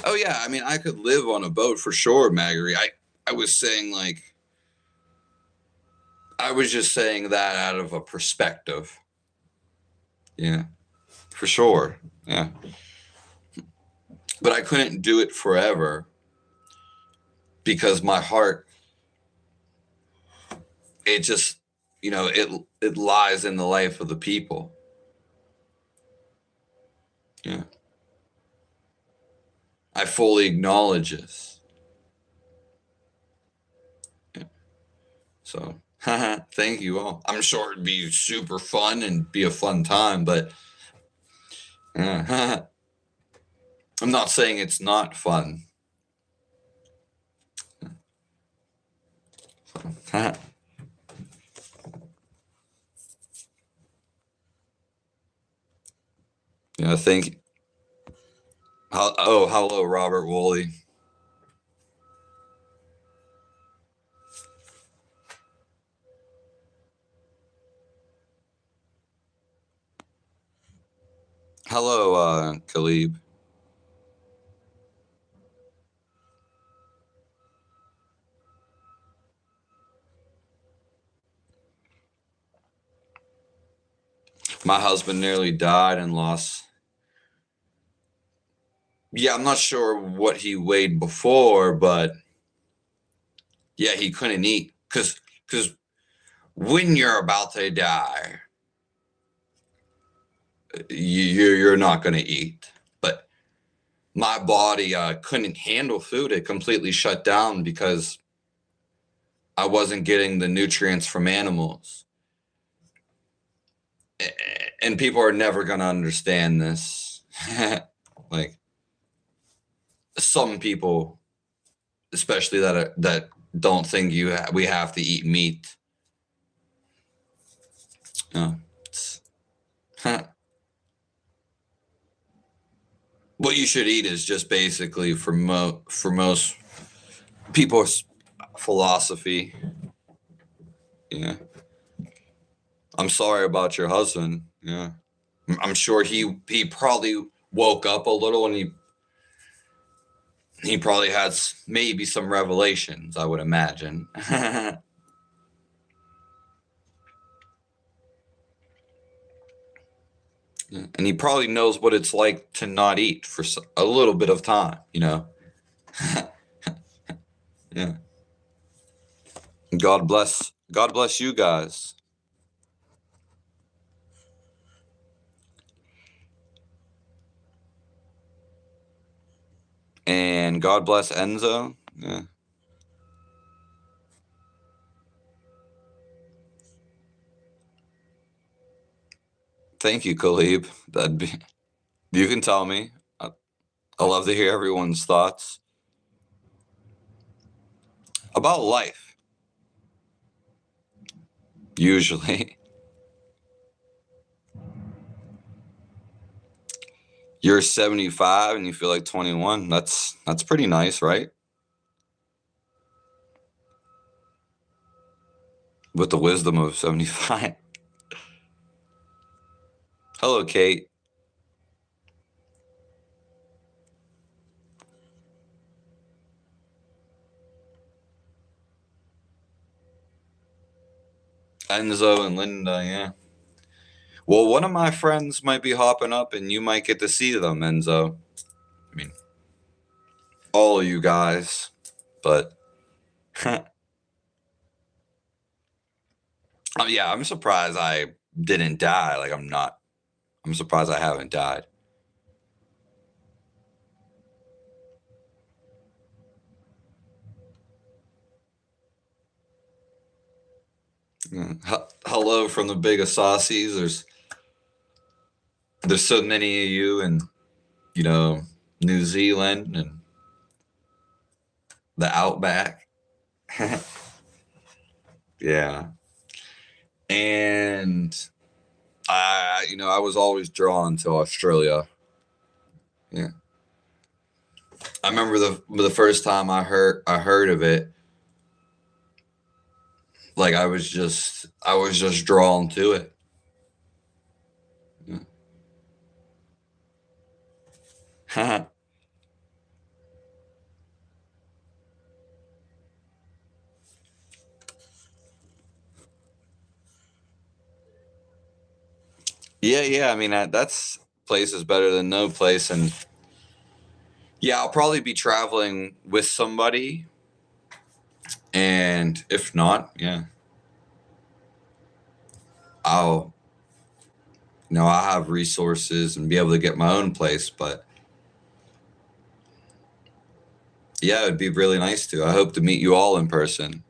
Oh yeah, I mean I could live on a boat for sure, Maggery. I was saying I was just saying that out of a perspective. Yeah. For sure. Yeah. But I couldn't do it forever because my heart, it just, it lies in the life of the people. Yeah. I fully acknowledge this. Yeah. So, thank you all. I'm sure it'd be super fun and be a fun time, but I'm not saying it's not fun. Yeah, thank you. Hello, Robert Woolley. Hello, Khalib. My husband nearly died and lost. Yeah, I'm not sure what he weighed before, but yeah, he couldn't eat because when you're about to die, you're not going to eat. But my body couldn't handle food. It completely shut down because I wasn't getting the nutrients from animals. And people are never going to understand this. Like some people, especially that don't think we have to eat meat. What you should eat is just basically for most people's philosophy. Yeah. I'm sorry about your husband. Yeah. I'm sure he probably woke up a little and he probably had maybe some revelations, I would imagine. And he probably knows what it's like to not eat for a little bit of time, Yeah. God bless you guys. And God bless Enzo. Yeah. Thank you, Khalib. You can tell me. I love to hear everyone's thoughts about life. Usually, you're 75 and you feel like 21. That's pretty nice, right? With the wisdom of 75. Hello, Kate. Enzo and Linda, yeah. Well, one of my friends might be hopping up and you might get to see them, Enzo. I mean, all of you guys. But yeah, I'm surprised I didn't die. Like, I'm surprised I haven't died. Yeah. Hello from the big Assassies. There's so many of you in, New Zealand and the outback. Yeah. And I was always drawn to Australia. Yeah. I remember the first time I heard of it, like I was just drawn to it. Yeah. Yeah. I mean, that's place is better than no place, and yeah, I'll probably be traveling with somebody, and if not, yeah, I'll I'll have resources and be able to get my own place, but yeah, it'd be really nice to. I hope to meet you all in person.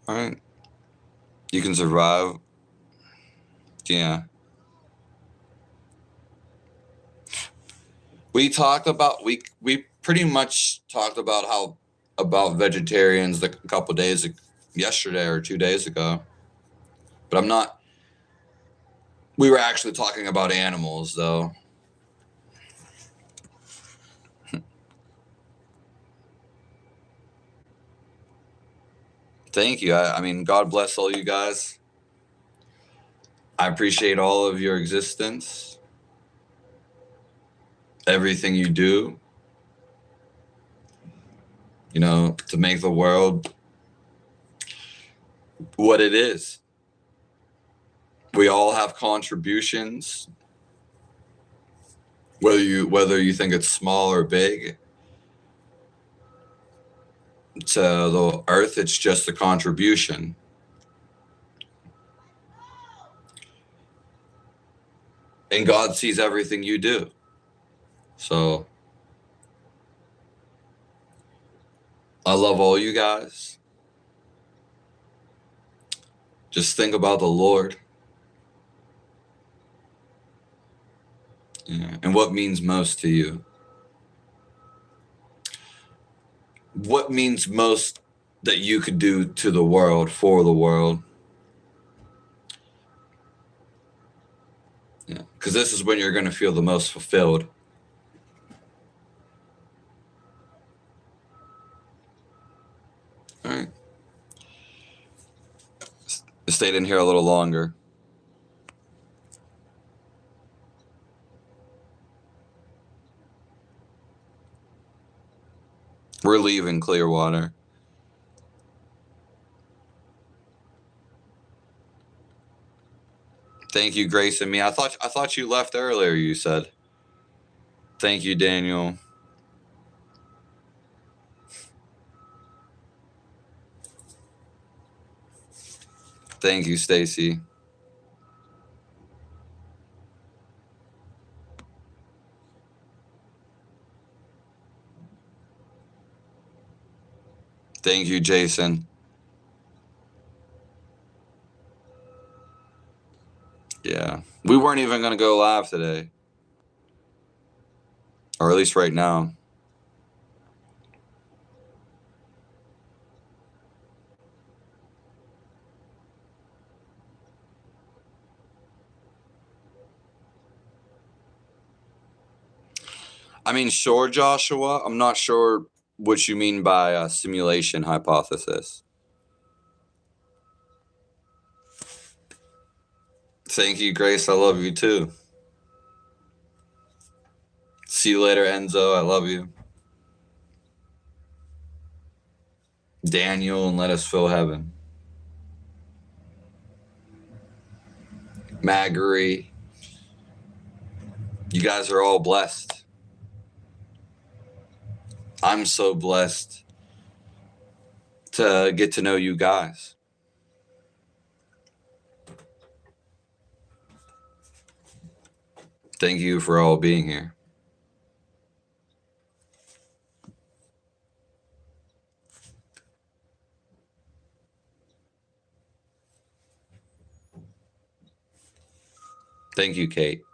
All right. You can survive. Yeah. We pretty much talked about about vegetarians a couple days yesterday or 2 days ago. But I'm not We were actually talking about animals, though. Thank you. I mean, God bless all you guys. I appreciate all of your existence, everything you do, to make the world what it is. We all have contributions, whether you think it's small or big. To the earth, it's just a contribution. And God sees everything you do. So I love all you guys. Just think about the Lord. Yeah. And what means most to you? What means most that you could do to the world, for the world? Yeah. Because this is when you're going to feel the most fulfilled. All right. Stayed in here a little longer. We're leaving Clearwater. Thank you, Grace and me. I thought you left earlier, you said. Thank you, Daniel. Thank you, Stacy. Thank you, Jason. Yeah. We weren't even going to go live today. Or at least right now. I mean, sure, Joshua. I'm not sure what you mean by a simulation hypothesis. Thank you, Grace. I love you too. See you later, Enzo. I love you. Daniel, and let us fill heaven. Maggery. You guys are all blessed. I'm so blessed to get to know you guys. Thank you for all being here. Thank you, Kate.